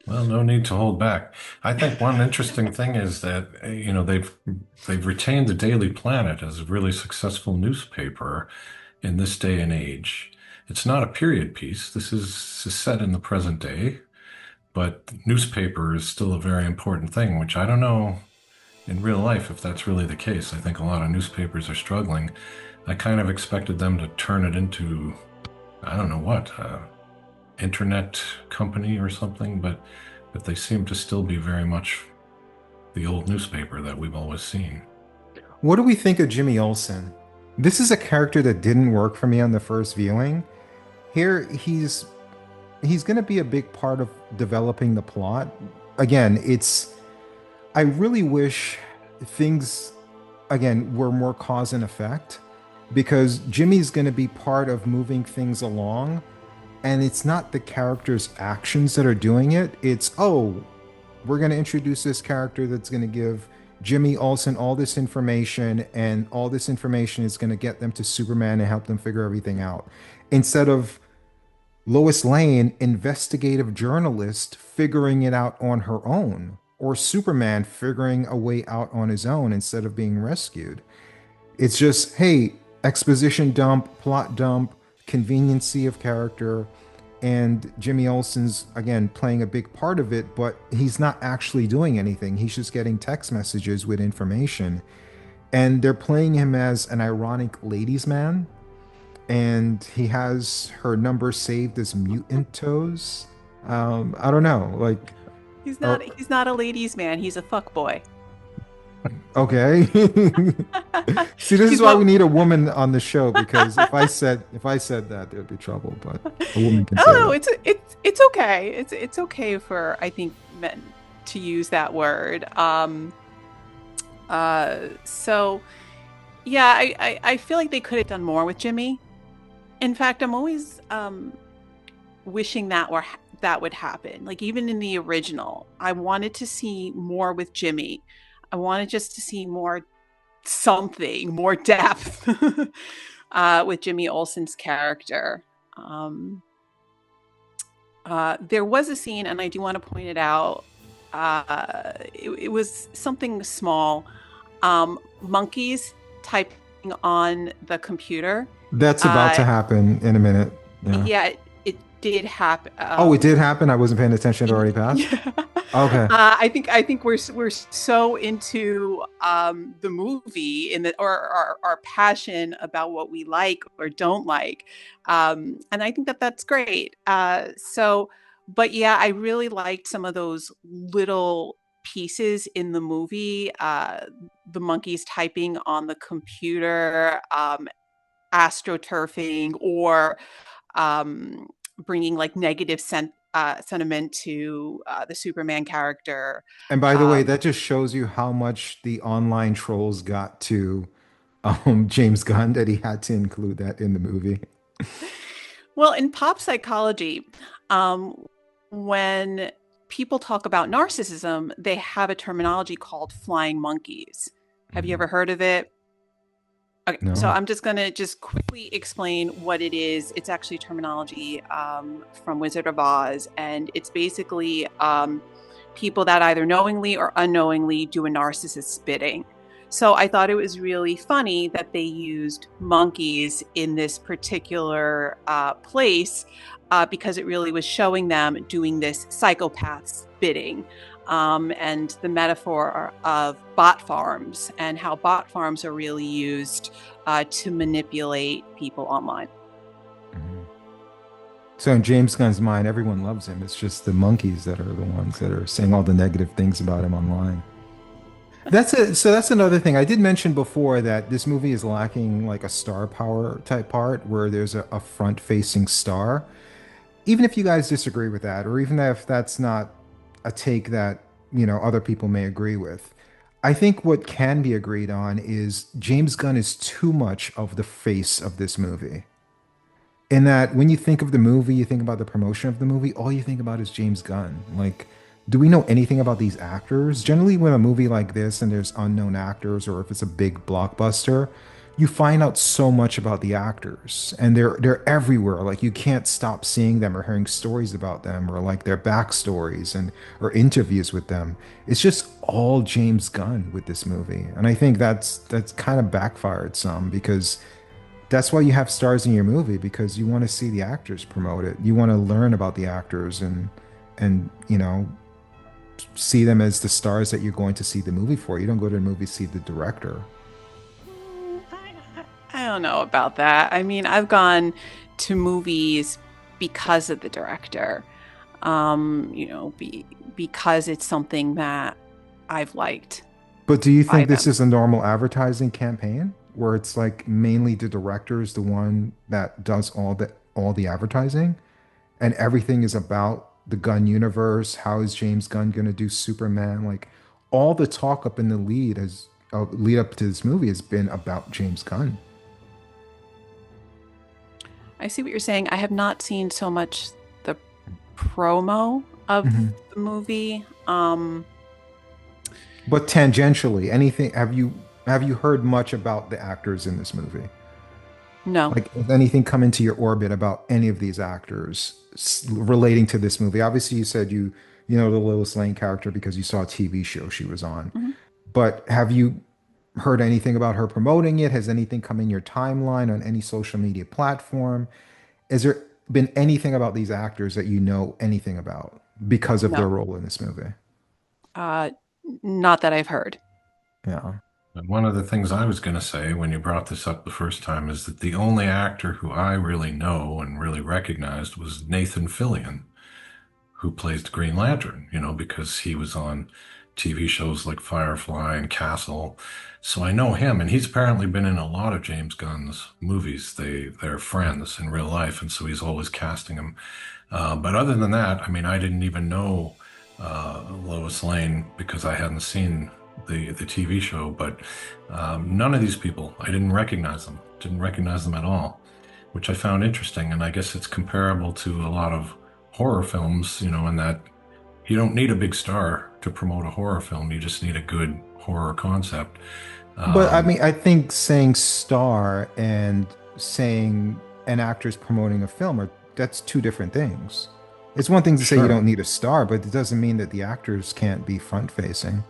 Well, no need to hold back. I think one interesting thing is that they've retained the Daily Planet as a really successful newspaper in this day and age. It's not a period piece. This is set in the present day, but newspaper is still a very important thing, which I don't know in real life if that's really the case. I think a lot of newspapers are struggling. I kind of expected them to turn it into, I don't know what, internet company or something, but they seem to still be very much the old newspaper that we've always seen. What do we think of Jimmy Olsen? This is a character that didn't work for me on the first viewing. Here, he's going to be a big part of developing the plot. again, I really wish things, again, were more cause and effect because Jimmy's going to be part of moving things along. And it's not the character's actions that are doing it. It's, oh, we're going to introduce this character that's going to give Jimmy Olsen all this information, and all this information is going to get them to Superman and help them figure everything out. Instead of Lois Lane, investigative journalist, figuring it out on her own, or Superman figuring a way out on his own instead of being rescued. It's just, hey, exposition dump, plot dump, conveniency of character, and Jimmy Olsen's again playing a big part of it, but he's not actually doing anything. He's just getting text messages with information. And they're playing him as an ironic ladies' man, and he has her number saved as mutant toes. I don't know, like He's not a ladies' man. He's a fuck boy. okay. See, this is why we need a woman on the show, because if I said that, there'd be trouble. But a woman can say Oh, that. it's okay. It's okay for, I think, men to use that word. So yeah, I feel like they could have done more with Jimmy. In fact, I'm always wishing that would happen. Like even in the original, I wanted to see more with Jimmy. I wanted just to see more depth with Jimmy Olsen's character. There was a scene, and I do want to point it out. It was something small. Monkeys typing on the computer. That's about to happen in a minute. Yeah. Yeah, it did happen. Oh, it did happen. I wasn't paying attention. It already passed. Yeah. Okay. I think we're so into the movie or our passion about what we like or don't like, and I think that's great. But yeah, I really liked some of those little pieces in the movie. The monkeys typing on the computer, astroturfing, or bringing like negative sentiment to the Superman character. And by the way, that just shows you how much the online trolls got to James Gunn, that he had to include that in the movie. Well, in pop psychology, when people talk about narcissism, they have a terminology called flying monkeys. Have you ever heard of it? Okay, No. so I'm just going to quickly explain what it is. It's actually terminology from Wizard of Oz, and it's basically people that either knowingly or unknowingly do a narcissist's bidding. So I thought it was really funny that they used monkeys in this particular place because it really was showing them doing this psychopath's bidding. And the metaphor of bot farms and how bot farms are really used to manipulate people online. Mhm. So in James Gunn's mind, everyone loves him. It's just the monkeys that are the ones that are saying all the negative things about him online. So that's another thing. I did mention before that this movie is lacking like a star power type part where there's a front-facing star. Even if you guys disagree with that, or even if that's not a take that, other people may agree with, I think what can be agreed on is James Gunn is too much of the face of this movie. In that when you think of the movie, you think about the promotion of the movie, all you think about is James Gunn. Like, do we know anything about these actors? Generally, when a movie like this and there's unknown actors, or if it's a big blockbuster, you find out so much about the actors, and they're everywhere. Like you can't stop seeing them or hearing stories about them, or like their backstories and or interviews with them. It's just all James Gunn with this movie, and I think that's kind of backfired some, because that's why you have stars in your movie, because you want to see the actors promoted. You want to learn about the actors and see them as the stars that you're going to see the movie for. You don't go to the movie to see the director. I don't know about that. I mean, I've gone to movies because of the director, because it's something that I've liked. But do you think this is a normal advertising campaign where it's like mainly the director is the one that does all the advertising, and everything is about the Gunn universe. How is James Gunn going to do Superman? Like all the talk up in the lead up to this movie has been about James Gunn. I see what you're saying. I have not seen so much the promo of Mhm. the movie. But tangentially, anything have you heard much about the actors in this movie? No. Like, has anything come into your orbit about any of these actors relating to this movie? Obviously, you said you know the Lois Lane character because you saw a TV show she was on. Mhm. But have you heard anything about her promoting it? Has anything come in your timeline on any social media platform? Has there been anything about these actors that you know anything about because of their No. role in this movie? Uh, Not that I've heard. Yeah. And one of the things I was going to say when you brought this up the first time is that the only actor who I really know and really recognized was Nathan Fillion, who plays the Green Lantern, because he was on TV shows like Firefly and Castle. So I know him, and he's apparently been in a lot of James Gunn's movies. They're friends in real life, and so he's always casting him. But other than that, I mean, I didn't even know Lois Lane because I hadn't seen the TV show. But none of these people, I didn't recognize them. Didn't recognize them at all, which I found interesting. And I guess it's comparable to a lot of horror films, in that you don't need a big star to promote a horror film. You just need a good horror concept. But I Um, mean, I think saying star and saying an actor's promoting a film are that's two different things. It's one thing to say you don't sure. need a star, but it doesn't mean that the actors can't be front facing.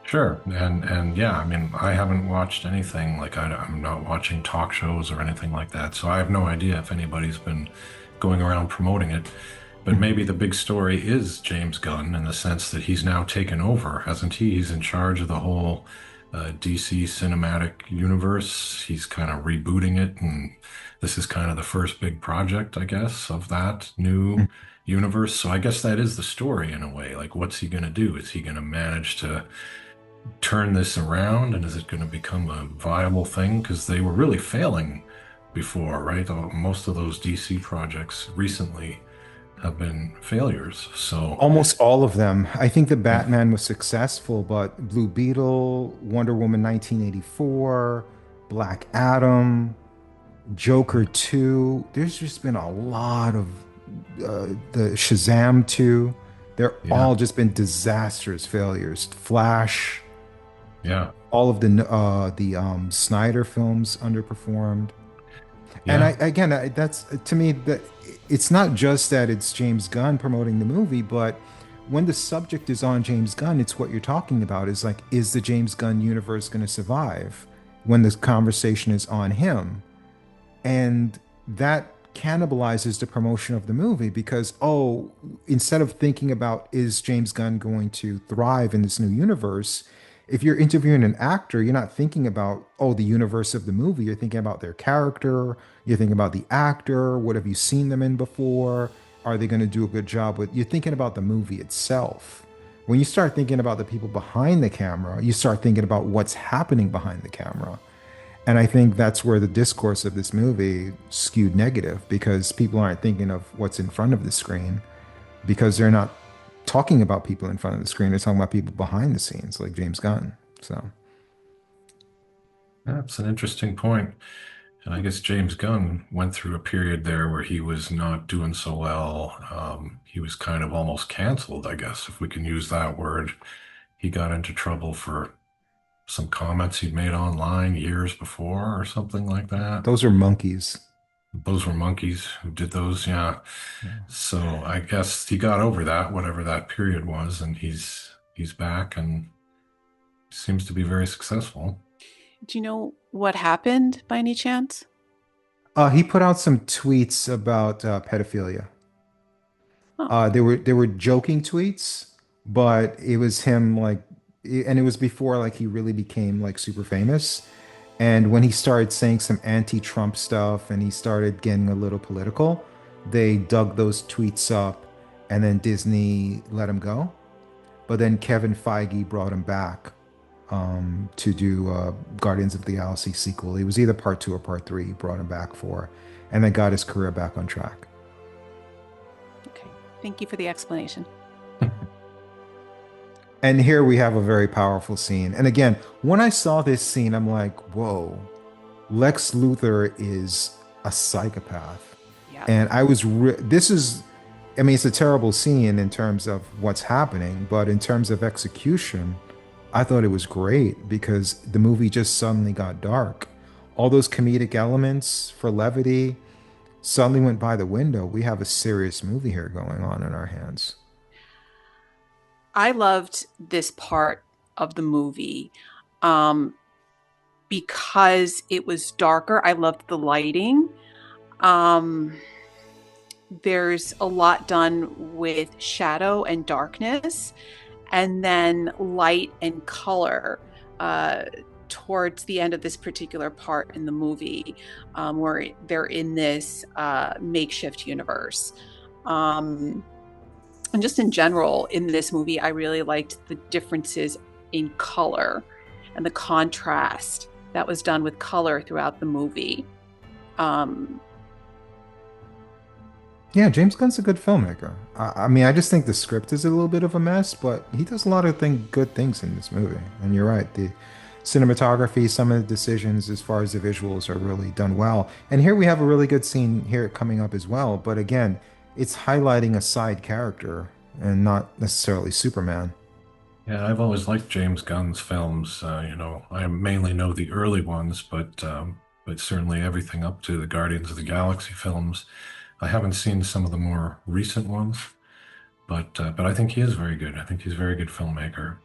Sure. And yeah, I mean, I haven't watched anything like I'm not watching talk shows or anything like that. So I have no idea if anybody's been going around promoting it. But Mhm. maybe the big story is James Gunn in the sense that he's now taken over, hasn't he? He's in charge of the whole DC cinematic universe. He's kind of rebooting it. And this is kind of the first big project, I guess, of that new universe. So I guess that is the story in a way. Like, what's he going to do? Is he going to manage to turn this around, and is it going to become a viable thing? Because they were really failing before, right? Most of those DC projects recently have been failures. So, Almost all of them. I think the yeah, Batman was successful, but Blue Beetle, Wonder Woman 1984, Black Adam, Joker 2, there's just been a lot of the Shazam 2. They're yeah, all just been disastrous failures. Flash, yeah, all of the Snyder films underperformed. And I yeah, again, that's to me that it's not just that it's James Gunn promoting the movie, but when the subject is on James Gunn, it's what you're talking about is like, is the James Gunn universe going to survive when the conversation is on him? And that cannibalizes the promotion of the movie because, oh, instead of thinking about is James Gunn going to thrive in this new universe, if you're interviewing an actor, you're not thinking about, oh, the universe of the movie. You're thinking about their character. You're thinking about the actor. What have you seen them in before? Are they going to do a good job with? You're thinking about the movie itself. When you start thinking about the people behind the camera, you start thinking about what's happening behind the camera. And I think that's where the discourse of this movie skewed negative because people aren't thinking of what's in front of the screen because they're not talking about people in front of the screen. They're talking about people behind the scenes, like James Gunn. So, that's an interesting point. And I guess James Gunn went through a period there where he was not doing so well. He was kind of almost canceled, I guess, if we can use that word. He got into trouble for some comments he'd made online years before or something like that. those are monkeys. Those were monkeys who did those, yeah. Yeah. So I guess he got over that, whatever that period was, and he's back and seems to be very successful. Do you know what happened by any chance? He put out some tweets about pedophilia. Oh, They were joking tweets, but it was him like, and it was before like he really became like super famous. And when he started saying some anti-Trump stuff and he started getting a little political, they dug those tweets up, and then Disney let him go. But then Kevin Feige brought him back to do Guardians of the Galaxy sequel. It was either part two or part three. He brought him back for, and then got his career back on track. okay. Thank you for the explanation. And here we have a very powerful scene. And again, when I saw this scene, I'm like, whoa, Lex Luthor is a psychopath. Yeah. And this is, I mean, it's a terrible scene in terms of what's happening, but in terms of execution, I thought it was great because the movie just suddenly got dark. All those comedic elements for levity suddenly went by the window. We have a serious movie here going on in our hands. I loved this part of the movie um, because it was darker. I loved the lighting. Um, there's a lot done with shadow and darkness, and then light and color towards the end of this particular part in the movie, where they're in this makeshift universe. And just in general, in this movie, I really liked the differences in color and the contrast that was done with color throughout the movie. Um, Yeah, James Gunn's a good filmmaker. I mean, I just think the script is a little bit of a mess, but he does a lot of good things in this movie. And you're right, the cinematography, some of the decisions as far as the visuals are really done well. And here we have a really good scene here coming up as well. But again, it's highlighting a side character and not necessarily Superman. Yeah, I've always liked James Gunn's films. I mainly know the early ones, but certainly everything up to the Guardians of the Galaxy films. I haven't seen some of the more recent ones, but I think he is very good. I think he's a very good filmmaker.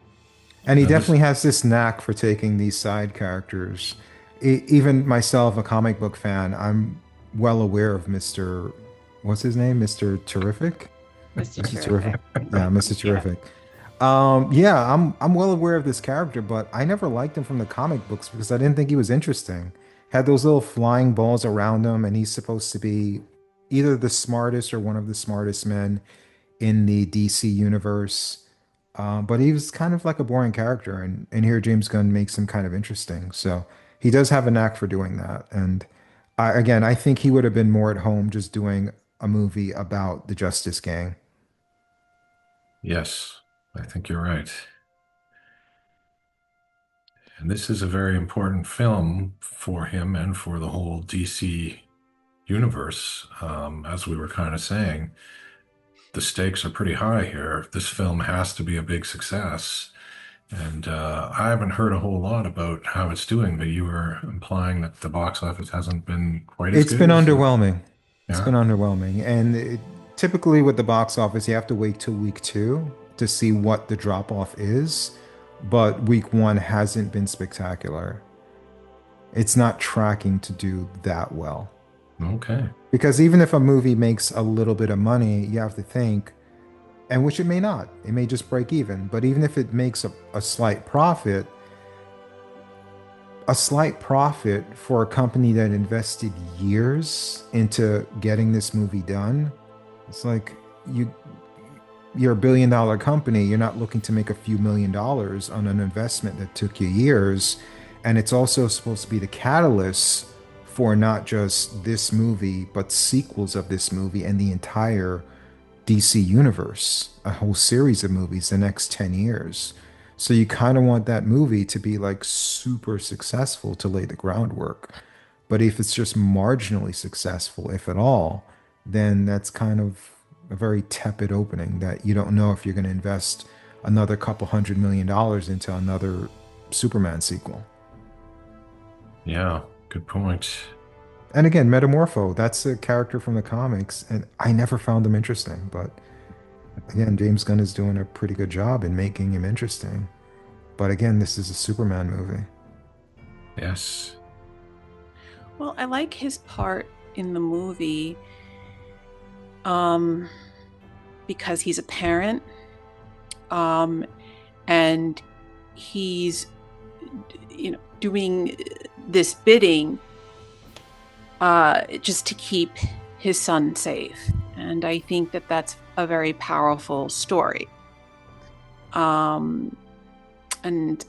And he This definitely has this knack for taking these side characters. Even myself, a comic book fan, I'm well aware of Mr. What's his name? Mr. Terrific? Mr. Mr. Terrific. Terrific. Yeah, Mr. Yeah. Terrific. Yeah, I'm well aware of this character, but I never liked him from the comic books because I didn't think he was interesting. Had those little flying balls around him, and he's supposed to be either the smartest or one of the smartest men in the DC universe. But he was kind of like a boring character, and here James Gunn makes him kind of interesting. So he does have a knack for doing that. And again, I think he would have been more at home just doing a movie about the Justice Gang. Yes, I think you're right. And this is a very important film for him and for the whole DC universe. As we were kind of saying, the stakes are pretty high here. This film has to be a big success. And I haven't heard a whole lot about how it's doing, but you were implying that the box office hasn't been quite as It's good been as the. underwhelming. It's Yeah. been underwhelming. And typically with the box office, you have to wait till week two to see what the drop off is. But week one hasn't been spectacular. It's not tracking to do that well. Okay. Because even if a movie makes a little bit of money, you have to think, and which it may not, it may just break even. But even if it makes a slight profit, for a company that invested years into getting this movie done, it's like you're a $1 billion company. You're not looking to make a few $1 million on an investment that took you years. And it's also supposed to be the catalyst for not just this movie, but sequels of this movie and the entire DC universe, a whole series of movies the next 10 years. So you kind of want that movie to be like super successful to lay the groundwork. But if it's just marginally successful, if at all, then that's kind of a very tepid opening that you don't know if you're going to invest another couple $100 million into another Superman sequel. Yeah, good point. And again, Metamorpho, that's a character from the comics, and I never found him interesting. But again, James Gunn is doing a pretty good job in making him interesting. But again, this is a Superman movie. Yes. Well, I like his part in the movie um, because he's a parent um, and he's, doing this bidding just to keep his son safe. And I think that that's a very powerful story. And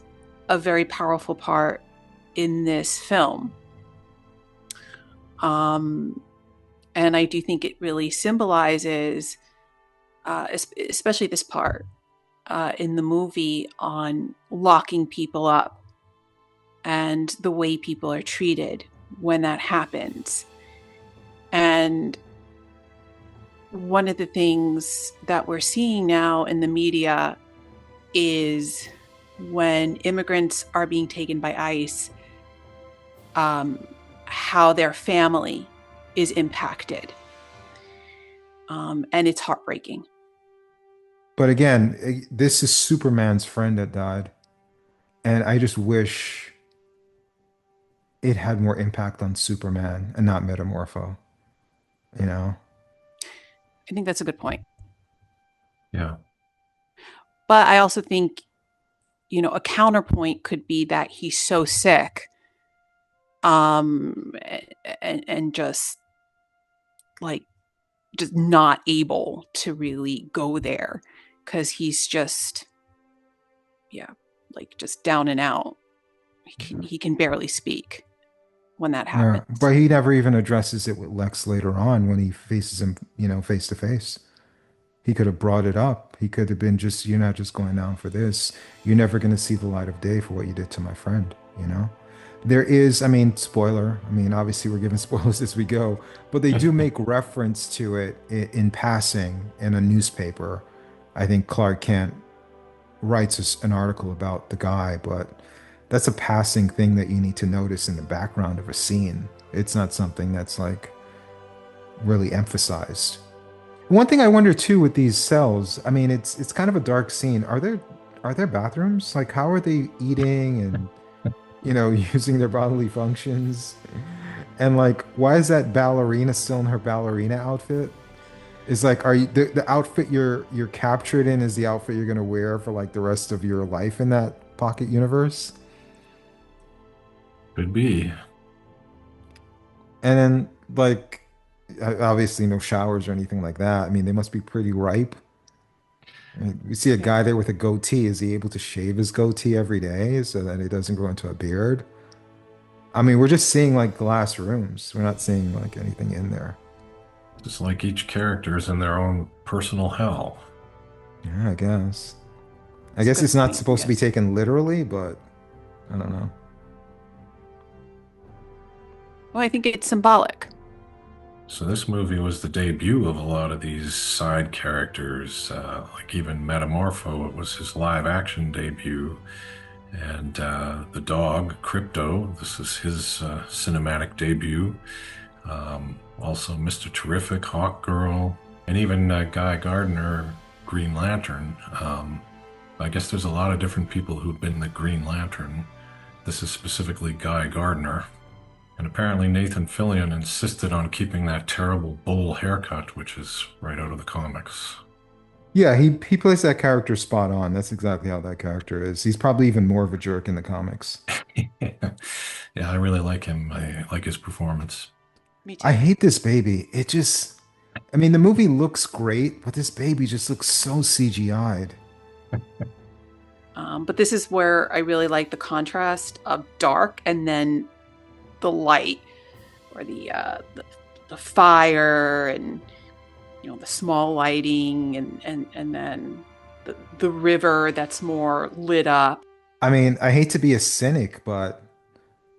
a very powerful part in this film. And I do think it really symbolizes especially this part in the movie on locking people up and the way people are treated when that happens. And one of the things that we're seeing now in the media is when immigrants are being taken by ICE, how their family is impacted. And it's heartbreaking. But again, this is Superman's friend that died. And I just wish it had more impact on Superman and not Metamorpho. You know? I think that's a good point. Yeah. But I also think, a counterpoint could be that he's so sick, and just not able to really go there because he's just, just down and out. He can barely speak when that happens. Yeah. But he never even addresses it with Lex later on when he faces him, face to face. He could have brought it up. He could have been just, you're not just going down for this. You're never going to see the light of day for what you did to my friend, There is, spoiler. Obviously we're giving spoilers as we go, but they do make reference to it in passing in a newspaper. I think Clark Kent writes an article about the guy, but that's a passing thing that you need to notice in the background of a scene. It's not something that's really emphasized. One thing I wonder too with these cells, it's kind of a dark scene. Are there bathrooms? Like, how are they eating and using their bodily functions? And why is that ballerina still in her ballerina outfit? Is are you the outfit you're captured in is the outfit you're gonna wear for the rest of your life in that pocket universe? Could be. And then obviously no showers or anything like that. They must be pretty ripe. We see a guy there with a goatee. Is he able to shave his goatee every day so that it doesn't grow into a beard? We're just seeing glass rooms. We're not seeing anything in there. It's like each character is in their own personal hell. Yeah, I guess. I guess it's not supposed to be taken literally, but I don't know. Well, I think it's symbolic. So this movie was the debut of a lot of these side characters, even Metamorpho. It was his live action debut. And the dog, Crypto, this is his cinematic debut. Also Mr. Terrific, Hawkgirl, and even Guy Gardner, Green Lantern. I guess there's a lot of different people who've been the Green Lantern. This is specifically Guy Gardner. And apparently Nathan Fillion insisted on keeping that terrible bowl haircut, which is right out of the comics. Yeah, he plays that character spot on. That's exactly how that character is. He's probably even more of a jerk in the comics. Yeah, I really like him. I like his performance. Me too. I hate this baby. The movie looks great, but this baby just looks so CGI'd. But this is where I really like the contrast of dark and then the light, or the fire, and the small lighting, and then the river that's more lit up. I hate to be a cynic, but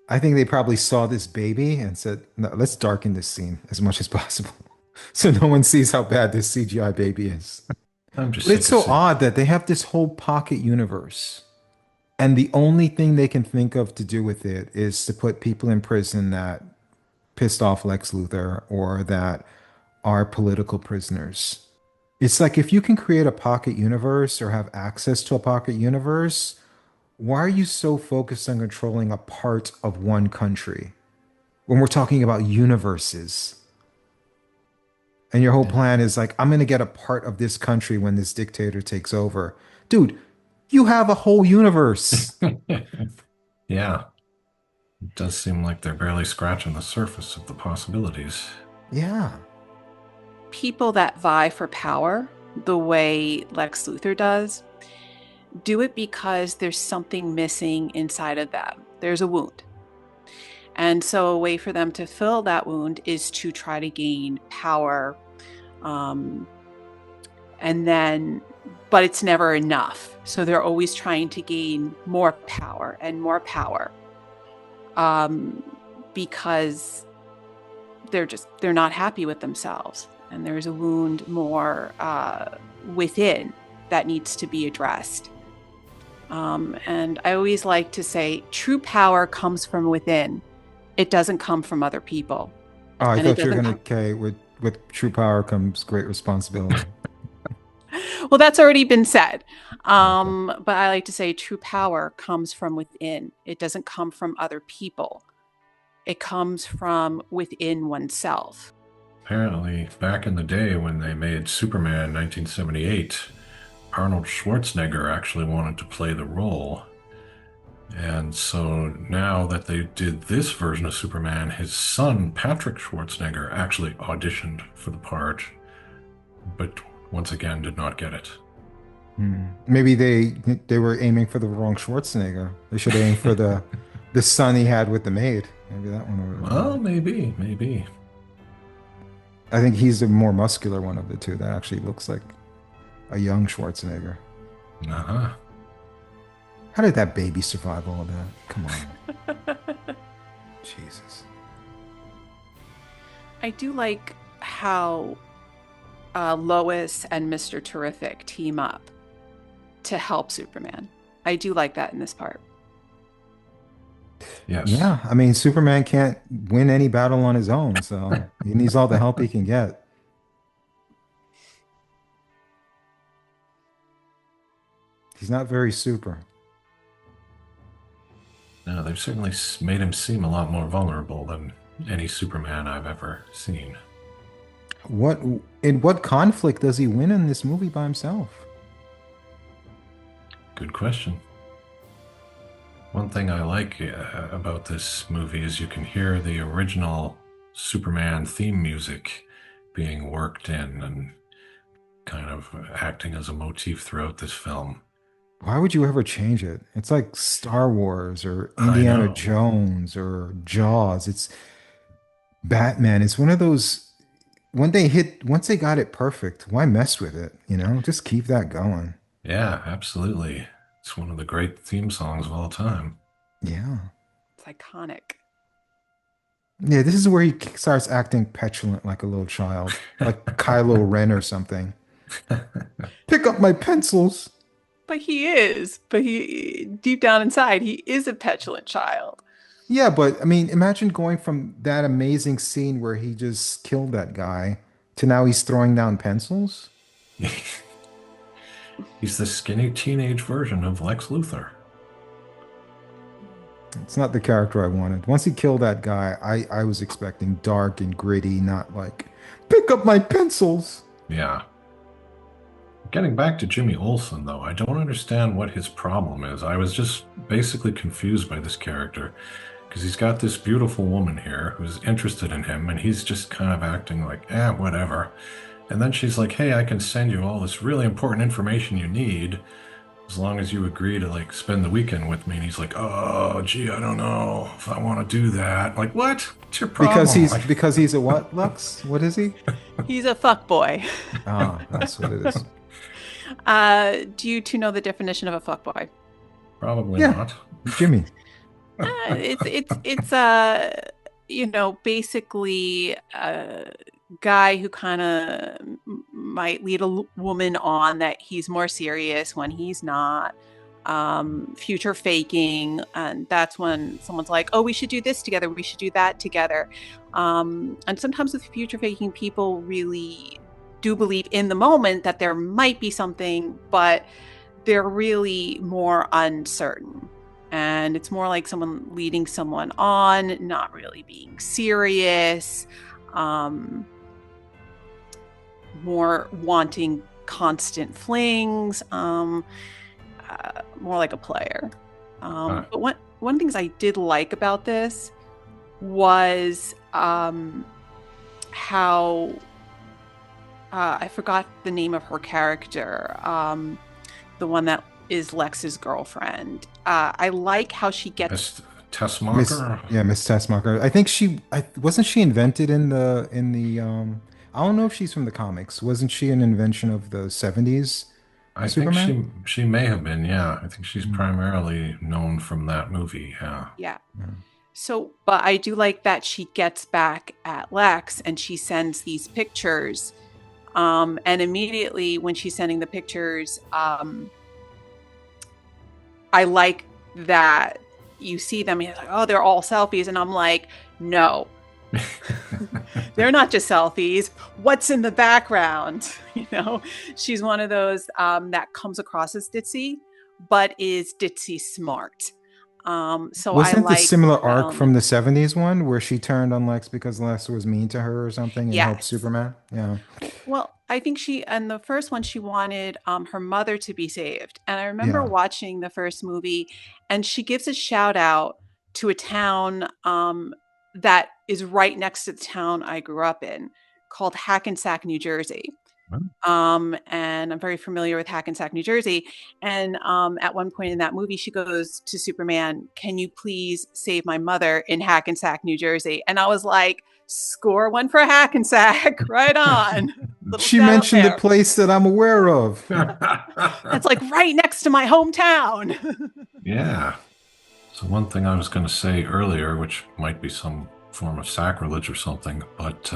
I think they probably saw this baby and said, no, let's darken this scene as much as possible so no one sees how bad this CGI baby is. It's so odd that they have this whole pocket universe, and the only thing they can think of to do with it is to put people in prison that pissed off Lex Luthor or that are political prisoners. It's if you can create a pocket universe or have access to a pocket universe, why are you so focused on controlling a part of one country when we're talking about universes? And your whole plan is I'm going to get a part of this country when this dictator takes over. Dude, you have a whole universe. Yeah. It does seem like they're barely scratching the surface of the possibilities. Yeah. People that vie for power, the way Lex Luthor does, do it because there's something missing inside of them. There's a wound. And so a way for them to fill that wound is to try to gain power, and then, but it's never enough. So they're always trying to gain more power and more power, because they're not happy with themselves, and there's a wound more within that needs to be addressed. And I always like to say, true power comes from within. It doesn't come from other people. Oh, I And it thought you were doesn't gonna say with true power comes great responsibility. Well, that's already been said. Okay. But I like to say true power comes from within. It doesn't come from other people. It comes from within oneself. Apparently, back in the day when they made Superman in 1978, Arnold Schwarzenegger actually wanted to play the role. And so now that they did this version of Superman, his son, Patrick Schwarzenegger, actually auditioned for the part, but once again did not get it. Maybe they were aiming for the wrong Schwarzenegger. They should aim for the son he had with the maid. Maybe that one would have Well, been. maybe. I think he's the more muscular one of the two. That actually looks like a young Schwarzenegger. Uh-huh. How did that baby survive all of that? Come on. Jesus. I do like how Lois and Mr. Terrific team up to help Superman. I do like that in this part. Yes. Yeah, I mean, Superman can't win any battle on his own, so he needs all the help he can get. He's not very super. No, they've certainly made him seem a lot more vulnerable than any Superman I've ever seen. What in what conflict does he win in this movie by himself? Good question. One thing I like about this movie is you can hear the original Superman theme music being worked in and kind of acting as a motif throughout this film. Why would you ever change it? It's like Star Wars or I Indiana know. Jones or Jaws. It's Batman. It's one of those once they got it perfect, why mess with it? You know, just keep that going. Yeah, absolutely. It's one of the great theme songs of all time. Yeah. It's iconic. Yeah, this is where he starts acting petulant like a little child, like Kylo Ren or something. Pick up my pencils. But he is. But he, deep down inside, he is a petulant child. Yeah, but I mean, imagine going from that amazing scene where he just killed that guy to now he's throwing down pencils. He's the skinny teenage version of Lex Luthor. It's not the character I wanted. Once he killed that guy, I was expecting dark and gritty, not like, pick up my pencils. Yeah. Getting back to Jimmy Olsen, though, I don't understand what his problem is. I was just basically confused by this character because he's got this beautiful woman here who's interested in him, and he's just kind of acting like, whatever. And then she's like, hey, I can send you all this really important information you need as long as you agree to like spend the weekend with me. And he's like, oh, gee, I don't know if I want to do that. Like, what? What's your problem? Because he's a what, Lux? What is he? He's a fuckboy. Ah, that's what it is. Do you two know the definition of a fuckboy? Probably Yeah. not. Jimmy. It's basically a guy who kind of might lead a woman on that he's more serious when he's not. Future faking, and that's when someone's like, oh, we should do this together, we should do that together. And sometimes with future faking, people really do believe in the moment that there might be something, but they're really more uncertain. And it's more like someone leading someone on, not really being serious, more wanting constant flings, more like a player. But one of the things I did like about this was how I forgot the name of her character, the one that is Lex's girlfriend. I like how she gets Miss Tessmacher? Miss Tessmacher. I think wasn't she invented in the I don't know if she's from the comics. Wasn't she an invention of the 70s I think Superman? she may have been, yeah. I think she's Mm, primarily known from that movie, yeah. Yeah. yeah. So, but I do like that she gets back at Lex and she sends these pictures. And immediately when she's sending the pictures, I like that you see them. And you're like, oh, they're all selfies. And I'm like, no, they're not just selfies. What's in the background? You know, she's one of those that comes across as ditzy, but is ditzy smart. So I Wasn't the like similar that arc from element. the 70s one where she turned on Lex because Lex was mean to her or something and helped Yes. Superman? Yeah. Well, I think she, and the first one, she wanted her mother to be saved. And I remember Yeah. watching the first movie, and she gives a shout out to a town that is right next to the town I grew up in called Hackensack, New Jersey. And I'm very familiar with Hackensack, New Jersey. And at one point in that movie, she goes to Superman, "Can you please save my mother in Hackensack, New Jersey?" And I was like, score one for Hackensack, right on. Little She shout out mentioned the there. place that I'm aware of. That's like right next to my hometown. Yeah. So one thing I was going to say earlier, which might be some form of sacrilege or something, but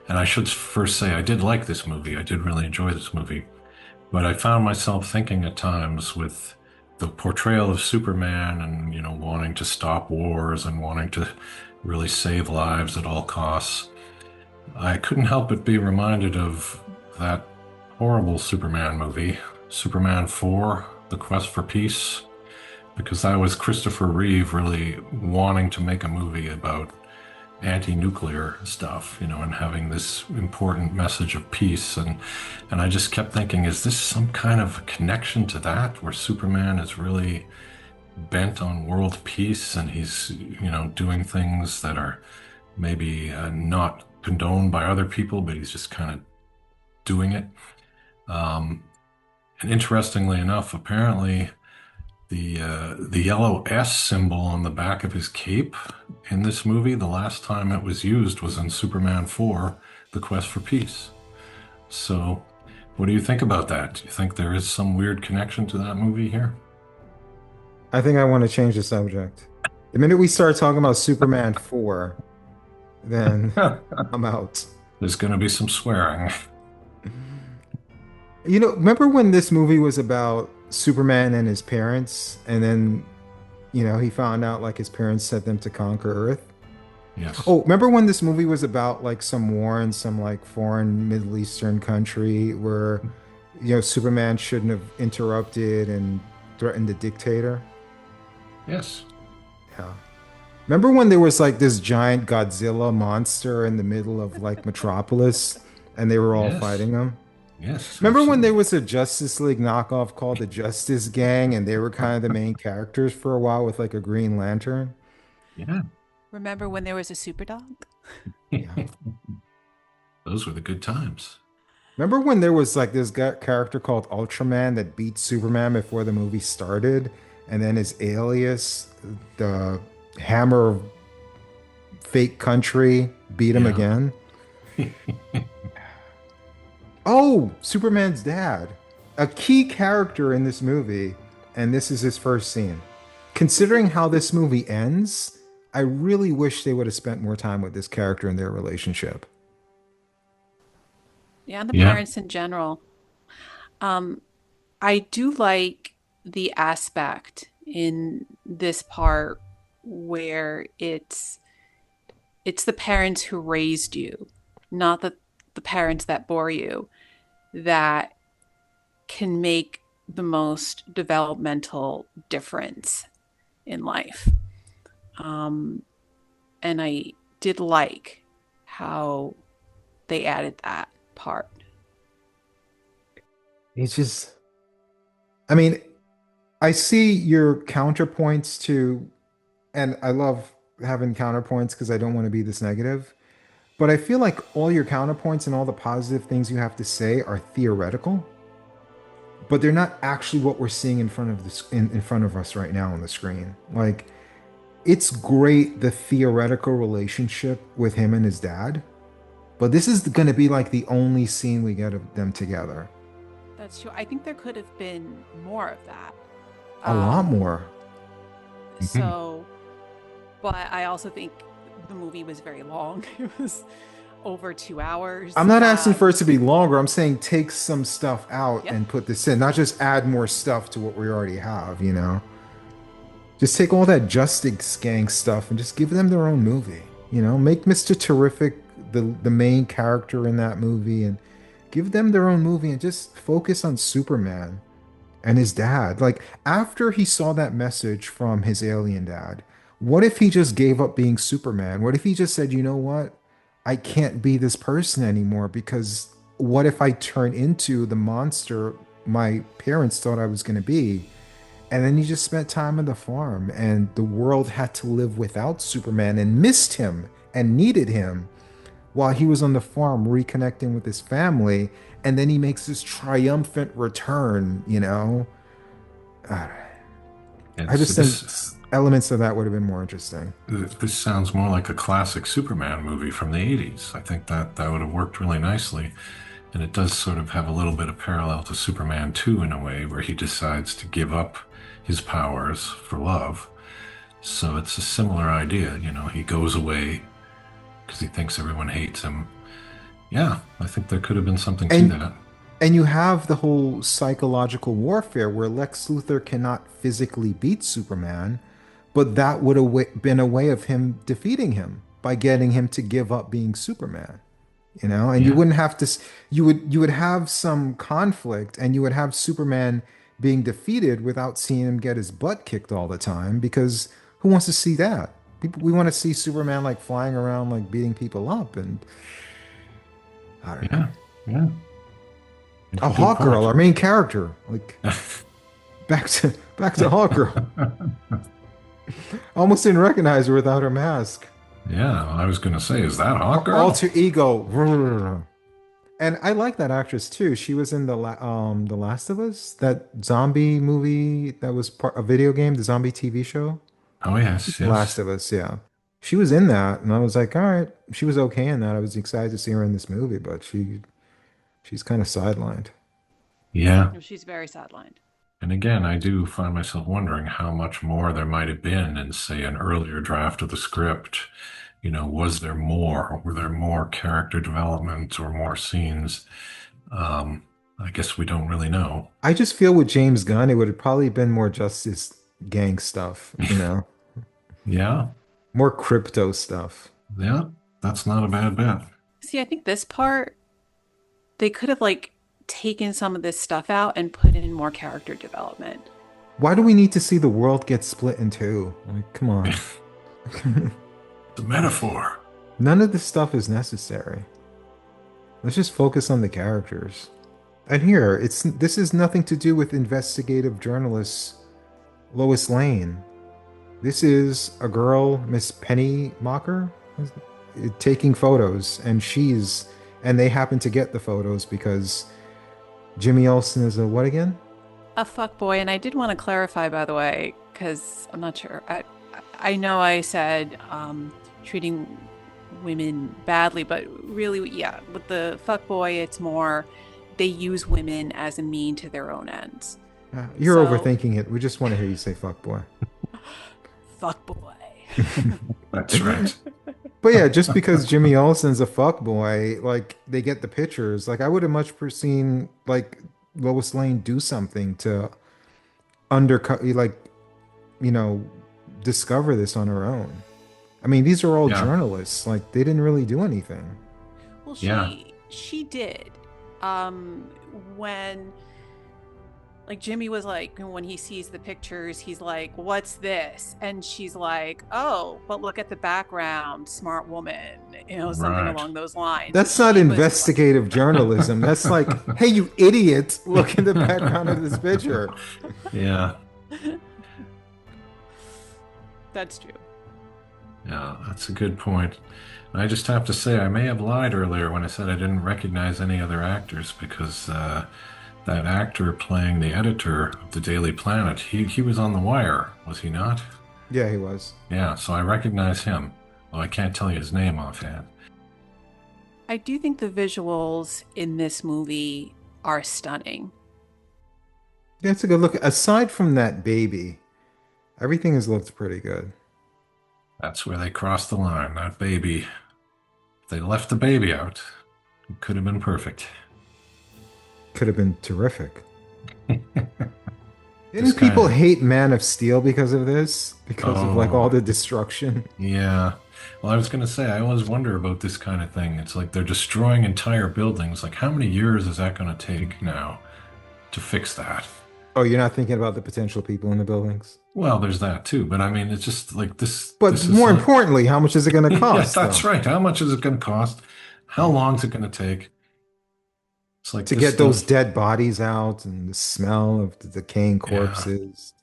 and I should first say I did like this movie. I did really enjoy this movie, but I found myself thinking at times with the portrayal of Superman and wanting to stop wars and wanting to really save lives at all costs. I couldn't help but be reminded of that horrible Superman movie, Superman 4: The Quest for Peace, because that was Christopher Reeve really wanting to make a movie about anti-nuclear stuff, and having this important message of peace. And I just kept thinking, is this some kind of connection to that, where Superman is really bent on world peace and he's, doing things that are maybe not condoned by other people, but he's just kind of doing it. And interestingly enough, apparently the yellow S symbol on the back of his cape in this movie, the last time it was used was in Superman 4: The Quest for Peace. So, what do you think about that? Do you think there is some weird connection to that movie here? I think I want to change the subject. The minute we start talking about Superman 4, then I'm out. There's going to be some swearing. Remember when this movie was about Superman and his parents, and then, he found out like his parents sent them to conquer Earth? Yes. Oh, remember when this movie was about like some war in some like foreign Middle Eastern country where, Superman shouldn't have interrupted and threatened the dictator? Yes. Yeah. Remember when there was like this giant Godzilla monster in the middle of like Metropolis and they were all Yes. fighting him? Yes. Remember when there Absolutely. was a Justice League knockoff called the Justice Gang and they were kind of the main characters for a while with like a Green Lantern? Yeah. Remember when there was a super dog? Yeah. Those were the good times. Remember when there was like this character called Ultraman that beat Superman before the movie started? And then his alias, the Hammer of Fake Country, beat him Yeah. again? Oh, Superman's dad. A key character in this movie, and this is his first scene. Considering how this movie ends, I really wish they would have spent more time with this character and their relationship. Yeah, and the Yeah. parents in general. Um, I do like the aspect in this part where it's the parents who raised you, not the parents that bore you, that can make the most developmental difference in life. Um, and I did like how they added that part. It's just, I mean, I see your counterpoints to, and I love having counterpoints because I don't want to be this negative, but I feel like all your counterpoints and all the positive things you have to say are theoretical, but they're not actually what we're seeing in front of this in front of us right now on the screen. Like, it's great the theoretical relationship with him and his dad, But this is going to be like the only scene we get of them together. That's true. I think there could have been more of that. A lot Um, more. Mhm. so, but I also think the movie was very long. It was over 2 hours. I'm not asking for it to be longer. I'm saying take some stuff out Yeah. and put this in, not just add more stuff to what we already have, you know? Just take all that Justice Gang stuff and just give them their own movie. You know, make Mr. Terrific the main character in that movie and give them their own movie and just focus on Superman and his dad. Like after he saw that message from his alien dad, what if he just gave up being Superman? What if he just said, "You know what? I can't be this person anymore because what if I turn into the monster my parents thought I was going to be?" And then he just spent time on the farm, and the world had to live without Superman and missed him and needed him while he was on the farm reconnecting with his family. And then he makes this triumphant return, you know? Uh, And I so just think elements of that would have been more interesting. this sounds more like a classic Superman movie from the 80s. I think that would have worked really nicely. And it does sort of have a little bit of parallel to Superman 2 in a way, where he decides to give up his powers for love. So it's a similar idea. He goes away because he thinks everyone hates him. Yeah, I think there could have been something to And that. and you have the whole psychological warfare where Lex Luthor cannot physically beat Superman, but that would have been a way of him defeating him by getting him to give up being Superman. You know, and you Yeah, wouldn't have to you would have some conflict and you would have Superman being defeated without seeing him get his butt kicked all the time because who wants to see that? People, we want to see Superman like flying around like beating people up and I don't know. yeah, yeah. It's Oh, a good Hawk Girl, point. our main character. Like back to Hawk Girl. Almost didn't recognize her without her mask. Yeah, I was going to say, is that Hawk Girl? Alter ego. And I like that actress too. She was in the Last of Us, that zombie movie that was part a video game, the zombie TV show. Oh, yes, Last yes. of Us, yeah. She was in that, and I was like, all right, she was okay in that. I was excited to see her in this movie, but she's kind of sidelined. Yeah. She's very sidelined. And again, I do find myself wondering how much more there might have been in, say, an earlier draft of the script. Was there more? Were there more character development or more scenes? Um, I guess we don't really know. I just feel with James Gunn, it would have probably been more Justice Gang stuff, you know, Yeah, more crypto stuff. yeah, that's not a bad bet. See, I think this part, they could have like taken some of this stuff out and put in more character development. Why do we need to see the world get split in two? Like, come on. The metaphor. None of this stuff is necessary. Let's just focus on the characters. And here, this is nothing to do with investigative journalist Lois Lane. This is a girl, Miss Penny Mocker, taking photos, and they happen to get the photos because Jimmy Olsen is a what again? A fuck boy, and I did want to clarify, by the way, because I'm not sure. I know I said treating women badly, but really, yeah, with the fuck boy, it's more they use women as a mean to their own ends. You're So, overthinking it. We just want to hear you say fuck boy. fuck boy. That's right. But yeah, just because Jimmy Olsen's a fuckboy, like they get the pictures. Like I would have much seen like Lois Lane do something to undercut, like you know, discover this on her own. I mean, these are all Yeah, journalists. Like they didn't really do anything. Well, yeah, she did. Um, when like Jimmy was like when he sees the pictures, he's like, "What's this?" And she's like, "Oh, but look at the background, smart woman," something right. along those lines. So That's not she was like, investigative journalism. That's like, hey, you idiot! Look in the background of this picture. Yeah, "That's true." yeah, that's a good point. I just have to say, I may have lied earlier when I said I didn't recognize any other actors because that actor playing the editor of the Daily Planet, he was on The Wire, was he not? Yeah, he was. Yeah, so I recognize him. Well, I can't tell you his name offhand. I do think the visuals in this movie are stunning. That's a good look. Aside from that baby, everything has looked pretty good. That's where they crossed the line. That baby. If they left the baby out, it could have been perfect. Could have been terrific. This Didn't people guy. hate Man of Steel because of this? Because of like all Oh, the destruction? yeah. Well, I was going to say, I always wonder about this kind of thing. It's like they're destroying entire buildings. Like, how many years is that going to take now to fix that? Oh, you're not thinking about the potential people in the buildings? Well, there's that too. But I mean, it's just like this. But This is more like, importantly, how much is it going to yeah, cost, that's though, right. How much is it going to cost? How long is it going to take? It's like to this get those stuff. dead bodies out and the smell of the decaying Yeah. corpses?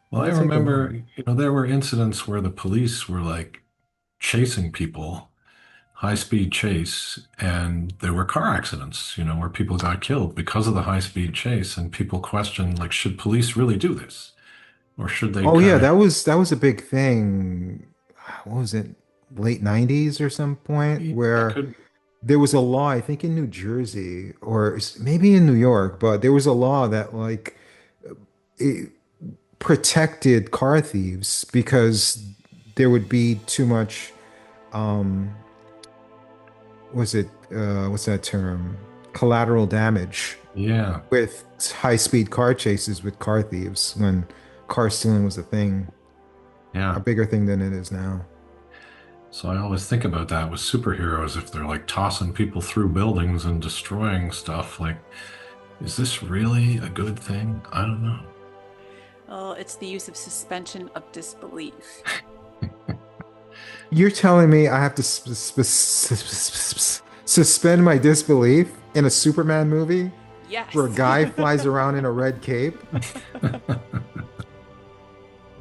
Well, I It'll take a while. remember, there were incidents where the police were like chasing people, high-speed chase, and there were car accidents, where people got killed because of the high-speed chase, and people questioned, like, should police really do this? Or should they Oh yeah, kind of, that was a big thing. What was it? Late 90s or some point it where could, there was a law, I think in New Jersey or maybe in New York, but there was a law that like it protected car thieves because there would be too much um was it what's that term? Collateral damage yeah, with high-speed car chases with car thieves when car stealing was a thing, a yeah. bigger thing than it is now. So I always think about that with superheroes, if they're like tossing people through buildings and destroying stuff, like, is this really a good thing? I don't know. Well, it's the use of suspension of disbelief. You're telling me I have to suspend my disbelief in a Superman movie where a Yes. guy flies around in a red cape,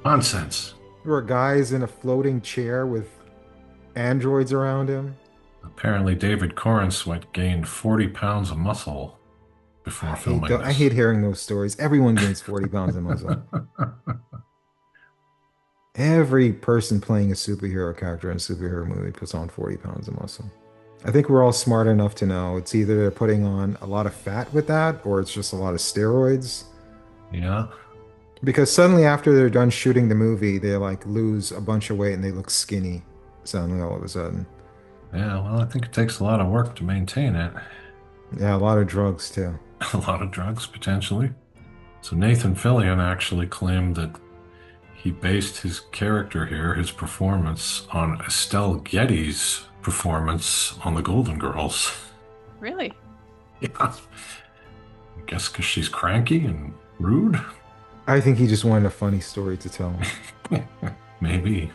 Nonsense. where a guy's in a floating chair with androids around him? Apparently, David Corenswet gained 40 pounds of muscle before filming I this. hate hearing those stories. Everyone gains 40 pounds of muscle. Every person playing a superhero character in a superhero movie puts on 40 pounds of muscle. I think we're all smart enough to know it's either they're putting on a lot of fat with that or it's just a lot of steroids. Yeah. Because suddenly after they're done shooting the movie, they like lose a bunch of weight and they look skinny suddenly all of a sudden. Yeah, well, I think it takes a lot of work to maintain it. Yeah, a lot of drugs too. A lot of drugs, potentially. So Nathan Fillion actually claimed that he based his character here, his performance, on Estelle Getty's performance on The Golden Girls. Really? Yeah. I guess because she's cranky and rude? I think he just wanted a funny story to tell. Maybe.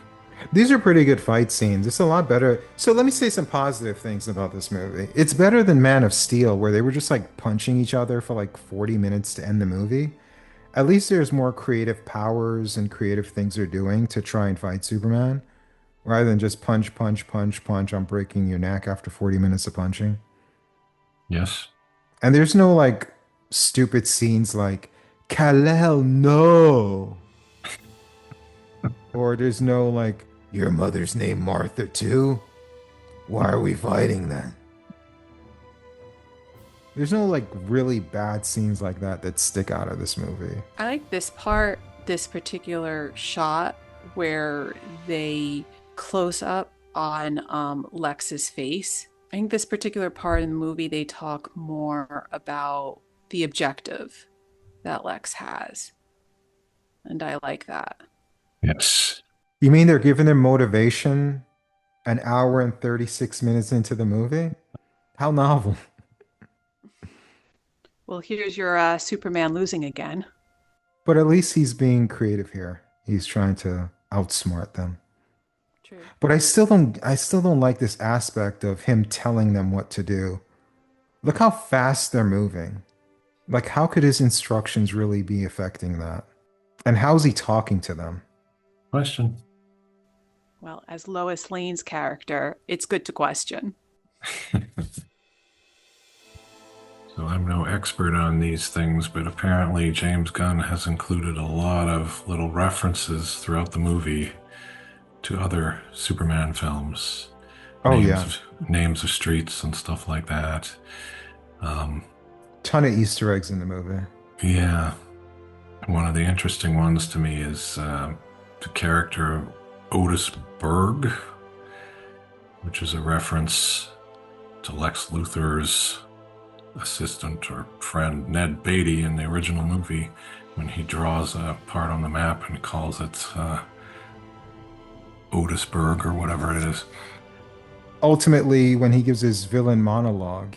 These are pretty good fight scenes. It's a lot better. So let me say some positive things about this movie. It's better than Man of Steel, where they were just like punching each other for like 40 minutes to end the movie. At least there's more creative powers and creative things they're doing to try and fight Superman, rather than just punch, punch, punch, punch. I'm breaking your neck after 40 minutes of punching. Yes. And there's no like stupid scenes like Kal-El, no. Or there's no like, your mother's name Martha too? Why are we fighting then? There's no like really bad scenes like that that stick out of this movie. I like this part, this particular shot where they close up on Lex's face. I think this particular part in the movie, they talk more about the objective that Lex has. And I like that. Yes. You mean they're giving them motivation an hour and 36 minutes into the movie? How novel. Well, here's your Superman losing again. But at least he's being creative here. He's trying to outsmart them. True. But I still don't like this aspect of him telling them what to do. Look how fast they're moving. Like how could his instructions really be affecting that? And how's he talking to them? Question. Well, as Lois Lane's character, it's good to question. So I'm no expert on these things, but apparently James Gunn has included a lot of little references throughout the movie to other Superman films. Oh yeah, names of streets and stuff like that. ton of Easter eggs in the movie. Yeah. One of the interesting ones to me is the character of Otis Berg, which is a reference to Lex Luthor's assistant or friend Ned Beatty in the original movie when he draws a part on the map and calls it Otisburg or whatever it is. Ultimately, when he gives his villain monologue,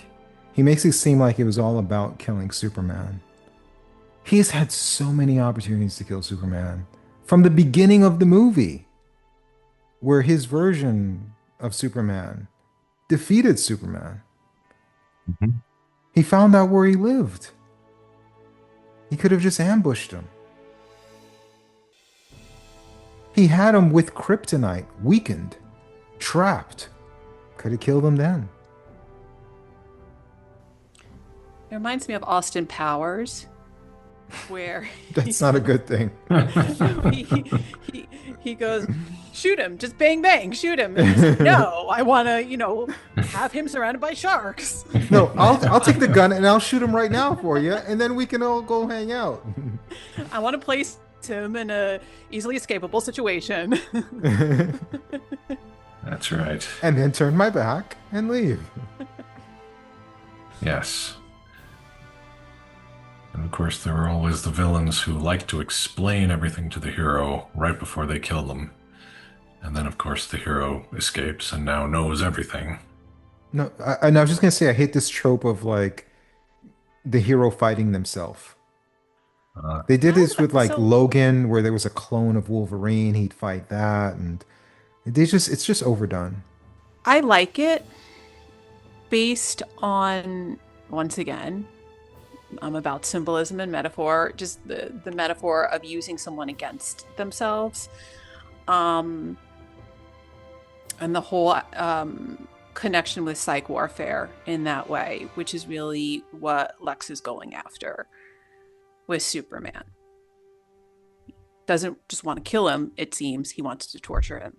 he makes it seem like it was all about killing Superman. He's had so many opportunities to kill Superman from the beginning of the movie, where his version of Superman defeated Superman. Mhm. He found out where he lived. He could have just ambushed him. He had him with kryptonite, weakened, trapped. Could have killed him then. It reminds me of Austin Powers, where That's not a good thing. he goes, shoot him, just bang bang, shoot him. And he's like, no, I want to, have him surrounded by sharks. No, I'll take the gun and I'll shoot him right now for you, and then we can all go hang out. I want to place him in a easily escapable situation. That's right. And then turn my back and leave. Yes. And of course, there are always the villains who like to explain everything to the hero right before they kill them. And then, of course, the hero escapes and now knows everything. No, and I was just gonna say I hate this trope of like the hero fighting themselves. They did this with like Logan, where there was a clone of Wolverine. He'd fight that, and it's just overdone. I like it based on, once again, I'm about symbolism and metaphor, just the metaphor of using someone against themselves. And the whole connection with psych warfare in that way, which is really what Lex is going after with Superman. Doesn't just want to kill him, it seems. He wants to torture him.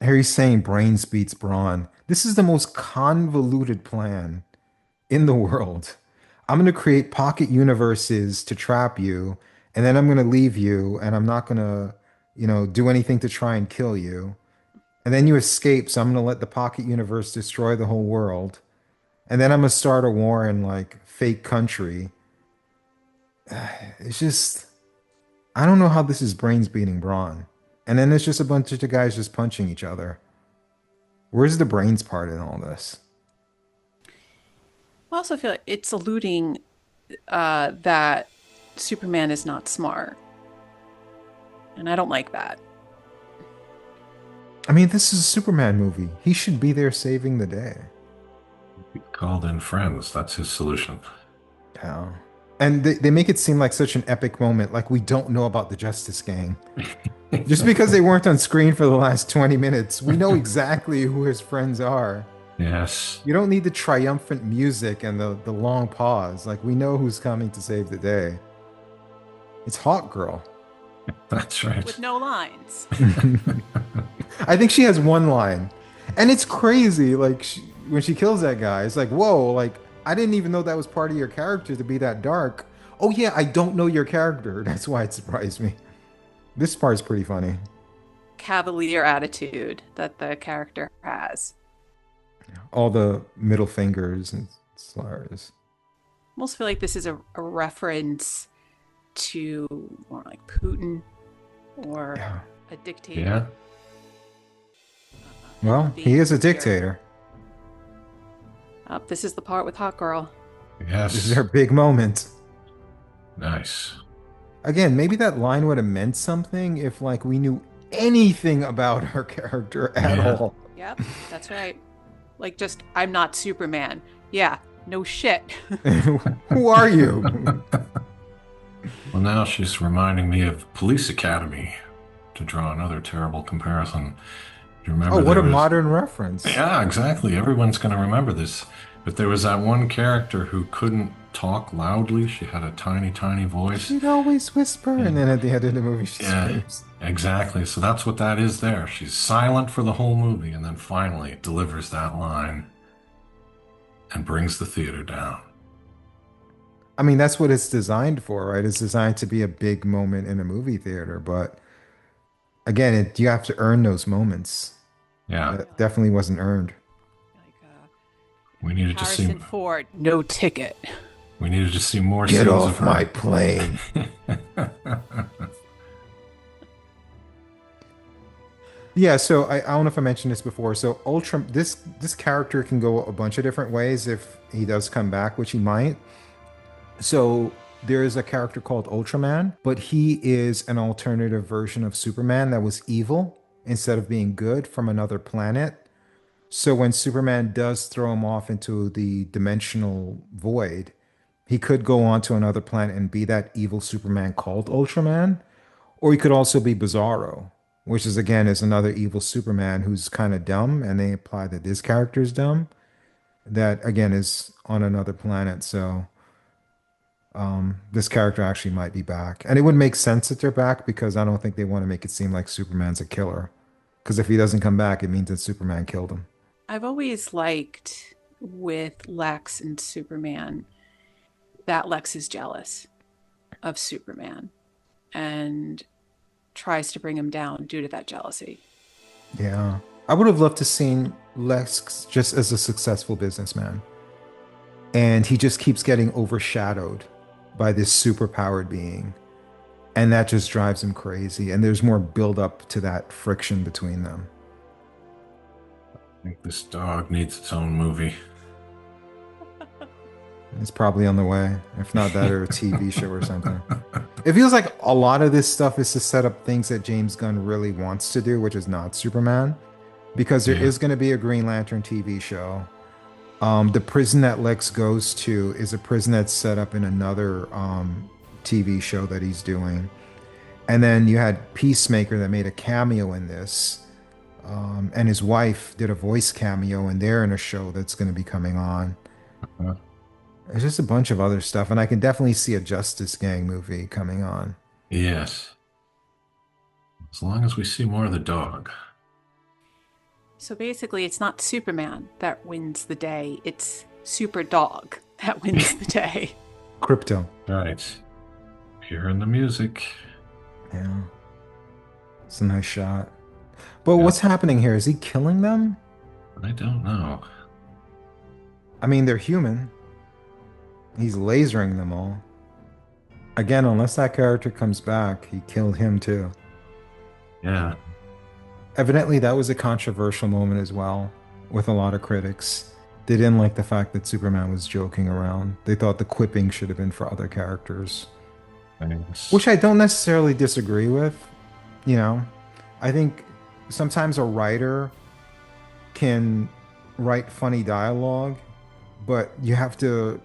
Harry's saying brains beats brawn. This is the most convoluted plan in the world. I'm going to create pocket universes to trap you, and then I'm going to leave you, and I'm not going to, do anything to try and kill you. And then you escape, so I'm going to let the pocket universe destroy the whole world. And then I'm going to start a war in like fake country. It's just, I don't know how this is brains beating brawn. And then it's just a bunch of guys just punching each other. Where's the brains part in all this? I also feel like it's alluding that Superman is not smart. And I don't like that. I mean, this is a Superman movie. He should be there saving the day. He called in friends. That's his solution. Yeah. And they make it seem like such an epic moment, like we don't know about the Justice Gang. Just because they weren't on screen for the last 20 minutes, we know exactly who his friends are. Yes. You don't need the triumphant music and the long pause. Like, we know who's coming to save the day. It's Hawk Girl. That's right. With no lines. I think she has one line. And it's crazy. Like, when she kills that guy, it's like, whoa, like, I didn't even know that was part of your character to be that dark. Oh, yeah, I don't know your character. That's why it surprised me. This part's pretty funny. Cavalier attitude that the character has. All the middle fingers and slurs. I almost feel like this is a reference to more like Putin or a dictator. Yeah. Well, he is a dictator. This is the part with Hot Girl. Yes. This is her big moment. Nice. Again, maybe that line would have meant something if like we knew anything about her character at all. Yep, that's right. Like, just, I'm not Superman. Yeah, no shit. Who are you? Well, now she's reminding me of Police Academy, to draw another terrible comparison. You remember? Oh, what a modern reference. Yeah, exactly. Everyone's going to remember this. But there was that one character who couldn't talk loudly. She had a tiny, tiny voice. She'd always whisper, and then at the end of the movie, she screams. Exactly. So that's what that is there. She's silent for the whole movie and then finally delivers that line and brings the theater down. I mean, that's what it's designed for, right? It's designed to be a big moment in a movie theater, but again, you have to earn those moments. Yeah. That definitely wasn't earned. Like We needed to see Harrison Ford, no ticket. we needed to see more Get scenes of off my her. plane. Yeah, so I don't know if I mentioned this before. So Ultra, this character can go a bunch of different ways if he does come back, which he might. So there is a character called Ultraman, but he is an alternative version of Superman that was evil instead of being good from another planet. So when Superman does throw him off into the dimensional void, he could go on to another planet and be that evil Superman called Ultraman, or he could also be Bizarro, which is again is another evil Superman who's kind of dumb, and they imply that this character is dumb. That again is on another planet. So this character actually might be back, and it would make sense that they're back because I don't think they want to make it seem like Superman's a killer. Because if he doesn't come back, it means that Superman killed him. I've always liked with Lex and Superman that Lex is jealous of Superman and tries to bring him down due to that jealousy. Yeah, I would have loved to seen Lex just as a successful businessman, and he just keeps getting overshadowed by this superpowered being, and that just drives him crazy. And there's more build up to that friction between them. I think this dog needs its own movie. It's probably on the way, if not that or a TV show or something. It feels like a lot of this stuff is to set up things that James Gunn really wants to do, which is not Superman, because there Yeah. is going to be a Green Lantern TV show. The prison that Lex goes to is a prison that's set up in another TV show that he's doing. And then you had Peacemaker that made a cameo in this. And his wife did a voice cameo, and they're in a show that's going to be coming on. Uh, There's just a bunch of other stuff, and I can definitely see a Justice Gang movie coming on. yes. As long as we see more of the dog. So basically, it's not Superman that wins the day, it's Super Dog that wins the day. Crypto. Right. Hearing the music. Yeah. It's a nice shot. But Yeah. what's happening here? Is he killing them? I don't know. I mean, they're human. He's lasering them all. Again, unless that character comes back, he killed him too. Yeah. Evidently, that was a controversial moment as well with a lot of critics. They didn't like the fact that Superman was joking around. They thought the quipping should have been for other characters, Thanks. which I don't necessarily disagree with. You know, I think sometimes a writer can write funny dialogue, but you have to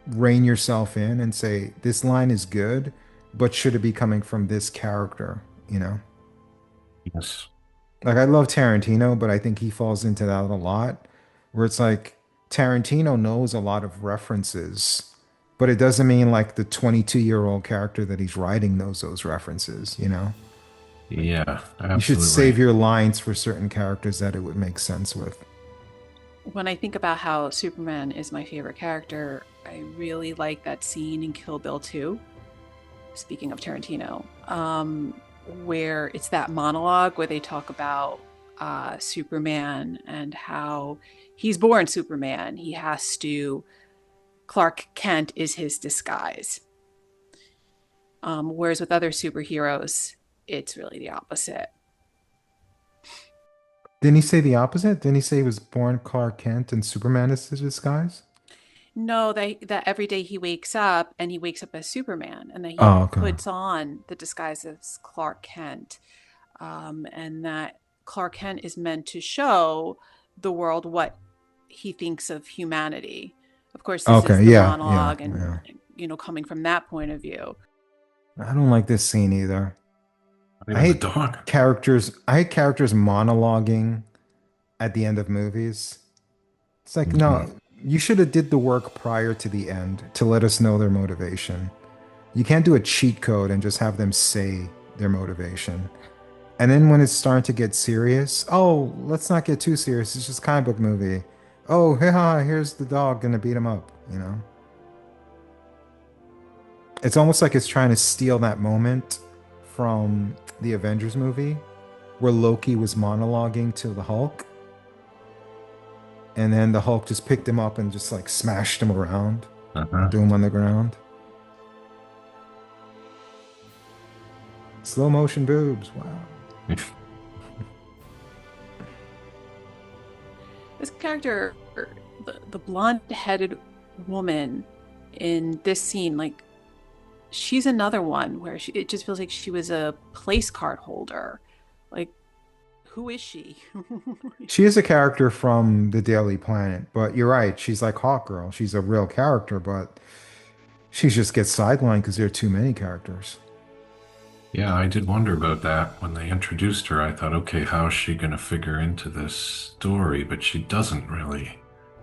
rein yourself in and say, this line is good, but should it be coming from this character, you know? Yes. Like, I love Tarantino, but I think he falls into that a lot, where it's like Tarantino knows a lot of references, but it doesn't mean like the 22-year-old character that he's writing knows those references, you know? Yeah, You should save absolutely. your lines for certain characters that it would make sense with. When I think about how Superman is my favorite character, I really like that scene in Kill Bill 2, speaking of Tarantino, where it's that monologue where they talk about Superman and how he's born Superman. He has to, Clark Kent is his disguise. Whereas with other superheroes, it's really the opposite. Didn't he say the opposite? Didn't he say he was born Clark Kent and Superman is his disguise? No, that every day he wakes up and he wakes up as Superman, and that he Oh, okay. puts on the disguise as Clark Kent, and that Clark Kent is meant to show the world what he thinks of humanity. Of course, this is Okay, the yeah, yeah, monologue, and yeah. coming from that point of view. I don't like this scene either. Not I even the hate dog. I hate characters monologuing at the end of movies. It's like, no, Mhm. you should have did the work prior to the end to let us know their motivation. You can't do a cheat code and just have them say their motivation. And then when it's starting to get serious, oh, let's not get too serious. It's just a comic book movie. Oh, here's the dog gonna beat him up, you know? It's almost like it's trying to steal that moment from the Avengers movie where Loki was monologuing to the Hulk. And then the Hulk just picked him up and just like smashed him around, Uh-huh. threw him on the ground. Slow motion boobs. Wow. This character, the blonde-headed woman in this scene, like she's another one where it just feels like she was a place card holder. Like, who is she? She is a character from the Daily Planet, but you're right. She's like Hawkgirl. She's a real character, but she just gets sidelined because there are too many characters. Yeah, I did wonder about that. When they introduced her, I thought, okay, how is she going to figure into this story? But she doesn't really.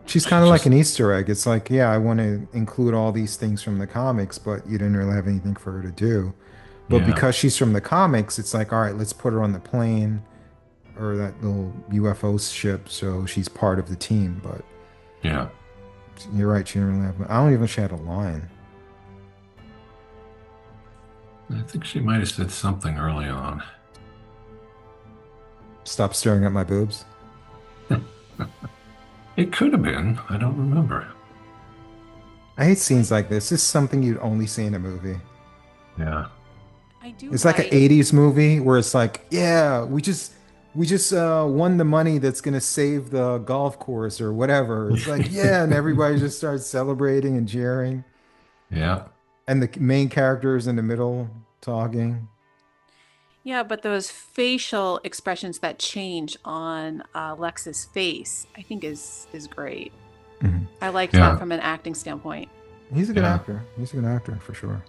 She's kind She's of like just, an Easter egg. It's like, yeah, I want to include all these things from the comics, but you didn't really have anything for her to do. But yeah, because she's from the comics, it's like, all right, let's put her on the plane or that little UFO ship so she's part of the team. But yeah. you're right, she didn't really have, I don't even know if she had a line. I think she might have said something early on. Stop staring at my boobs. It could have been. I don't remember. I hate scenes like this. This is something you'd only see in a movie. Yeah. I do It's like an 80s movie where it's like, yeah, we just won the money that's gonna save the golf course or whatever. It's like, yeah, and everybody just starts celebrating and cheering. Yeah. And the main character is in the middle talking. Yeah, but those facial expressions that change on Lex's face, I think is great. Mhm. I liked that Yeah. from an acting standpoint. He's a good Yeah. actor. He's a good actor for sure.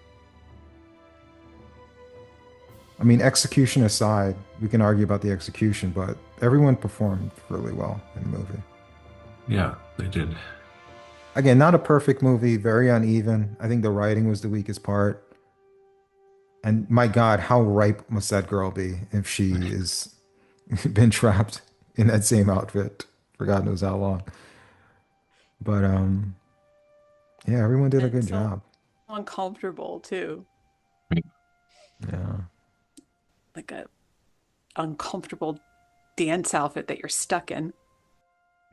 I mean, execution aside, we can argue about the execution, but everyone performed really well in the movie. Yeah, they did. Again, not a perfect movie, very uneven. I think the writing was the weakest part. And my God, how ripe must that girl be if she is been trapped in that same outfit for God knows how long. But yeah, everyone did a And good so job. uncomfortable too. Yeah. Like a uncomfortable dance outfit that you're stuck in.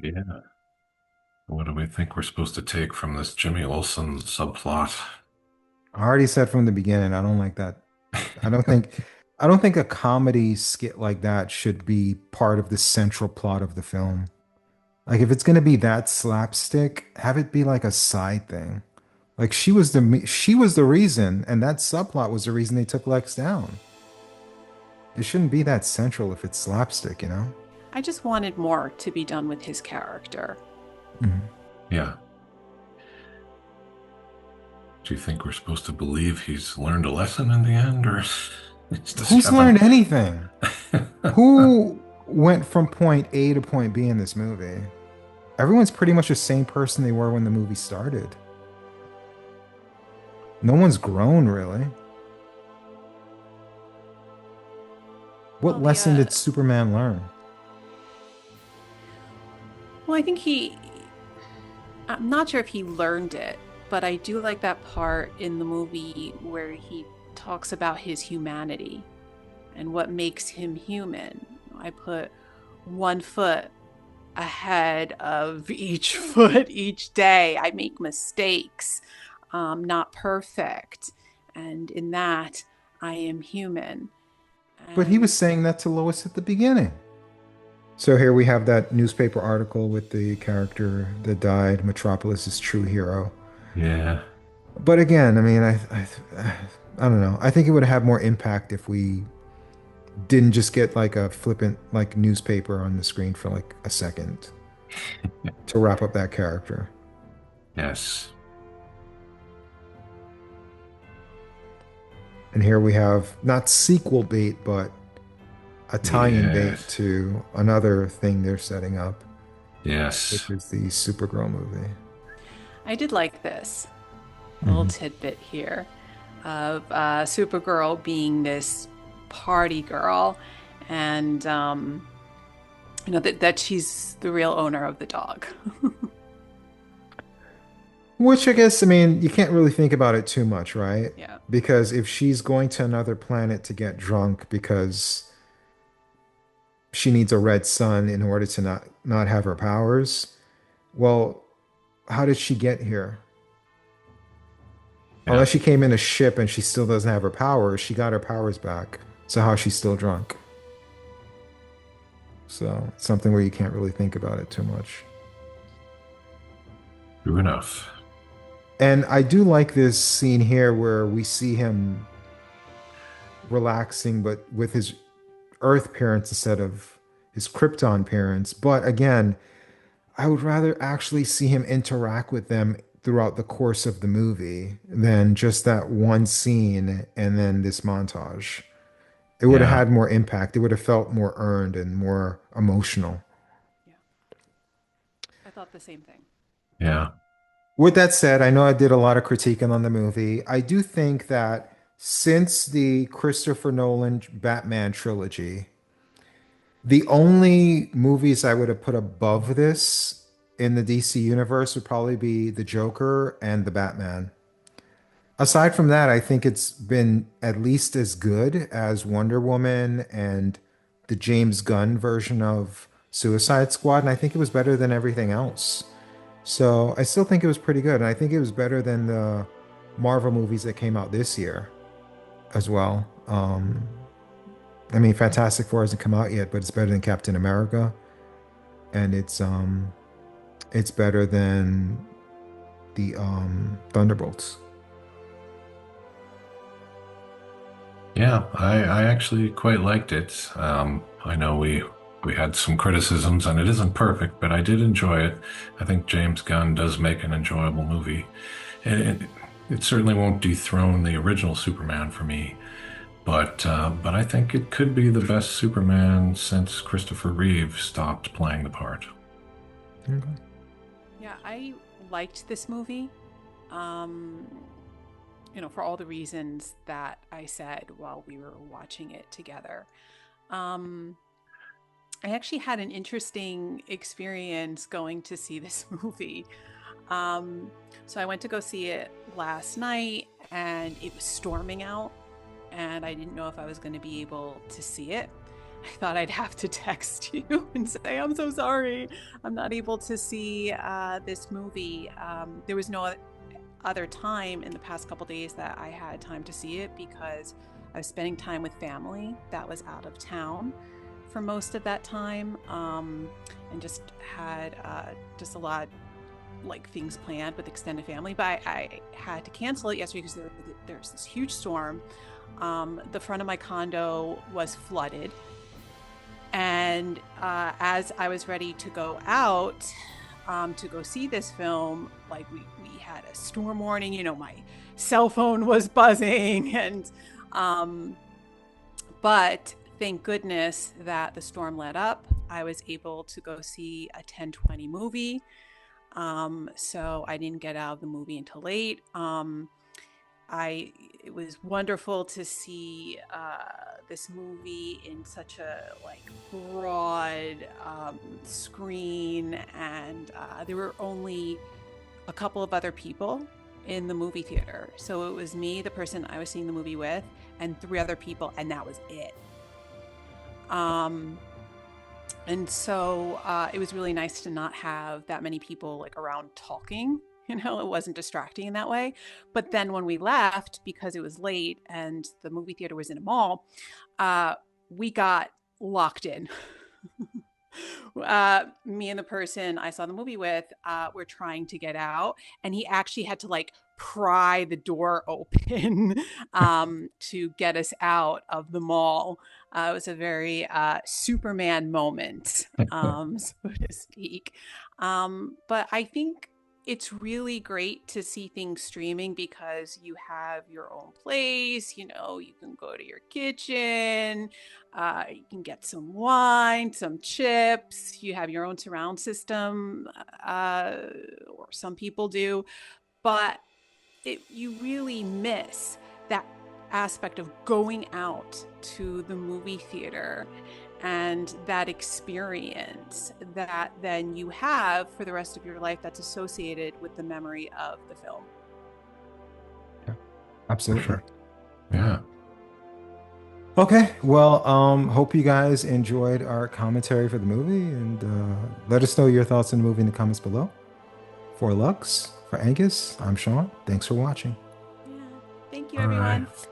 Yeah. What do we think we're supposed to take from this Jimmy Olsen subplot? I already said from the beginning, I don't like that. I don't think I don't think a comedy skit like that should be part of the central plot of the film. Like if it's going to be that slapstick, have it be like a side thing. Like she was the reason, and that subplot was the reason they took Lex down. It shouldn't be that central if it's slapstick, you know? I just wanted more to be done with his character. Mhm. Yeah. Do you think we're supposed to believe he's learned a lesson in the end, or it's just Who's having... learned anything? Who went from point A to point B in this movie? Everyone's pretty much the same person they were when the movie started. No one's grown really. Well, What lesson did Superman learn? I think I'm not sure if he learned it, but I do like that part in the movie where he talks about his humanity and what makes him human. I put one foot ahead of each foot each day. I make mistakes, not perfect. And in that, I am human. But he was And saying that to Lois at the beginning. So here we have that newspaper article with the character that died, Metropolis's true hero. Yeah. But again, I mean, I don't know. I think it would have more impact if we didn't just get like a flippant like newspaper on the screen for like a second to wrap up that character. Yes. And here we have not sequel bait, but a tie-in bait Yes. to another thing they're setting up, which Yes. is the Supergirl movie. I did like this little tidbit here of Supergirl being this party girl and that she's the real owner of the dog. Which I guess, I mean, you can't really think about it too much, right? Yeah. Because if she's going to another planet to get drunk because she needs a red sun in order to not have her powers, well, how did she get here? Yeah. Unless she came in a ship and she still doesn't have her powers, she got her powers back. So how is she still drunk? So it's something where you can't really think about it too much. True enough. And I do like this scene here where we see him relaxing, but with his Earth parents instead of his Krypton parents. But again, I would rather actually see him interact with them throughout the course of the movie than just that one scene and then this montage. It would have Yeah. had more impact. It would have felt more earned and more emotional. Yeah. I thought the same thing. Yeah. With that said, I know I did a lot of critiquing on the movie. I do think that since the Christopher Nolan Batman trilogy, the only movies I would have put above this in the DC universe would probably be The Joker and The Batman. Aside from that, I think it's been at least as good as Wonder Woman and the James Gunn version of Suicide Squad, and I think it was better than everything else. So I still think it was pretty good, and I think it was better than the Marvel movies that came out this year as well. I mean, Fantastic Four hasn't come out yet, but it's better than Captain America, and it's better than the Thunderbolts. Yeah, I actually quite liked it. I know we had some criticisms, and it isn't perfect, but I did enjoy it. I think James Gunn does make an enjoyable movie. It certainly won't dethrone the original Superman for me, but I think it could be the best Superman since Christopher Reeve stopped playing the part. Okay. Yeah, I liked this movie. Um, for all the reasons that I said while we were watching it together. Um, I actually had an interesting experience going to see this movie. Um, so I went to go see it last night and it was storming out and I didn't know if I was going to be able to see it. I thought I'd have to text you and say, I'm so sorry. I'm not able to see this movie. There was no other time in the past couple days that I had time to see it because I was spending time with family that was out of town for most of that time, and just had just a lot like things planned with extended family. But I had to cancel it yesterday because there's this huge storm. The front of my condo was flooded, and as I was ready to go out to go see this film, like we had a storm warning. My cell phone was buzzing, and but thank goodness that the storm let up. I was able to go see a 10:20 movie. So I didn't get out of the movie until late. It was wonderful to see this movie in such a broad screen, and there were only a couple of other people in the movie theater. So it was me, the person I was seeing the movie with, and 3 other people, and that was it. And so it was really nice to not have that many people around talking. It wasn't distracting in that way. But then when we left, because it was late and the movie theater was in a mall, we got locked in. Me and the person I saw the movie with were trying to get out, and he actually had to pry the door open to get us out of the mall. It was a very Superman moment, so to speak. But I think it's really great to see things streaming because you have your own place. You can go to your kitchen, you can get some wine, some chips. You have your own surround system, or some people do. But you really miss that aspect of going out to the movie theater and that experience that then you have for the rest of your life that's associated with the memory of the film. Yeah, absolutely. For sure. Yeah. Okay, well, hope you guys enjoyed our commentary for the movie, and let us know your thoughts on the movie in the comments below. For Lux, for Angus, I'm Sean. Thanks for watching. Yeah. Thank you, All everyone. right.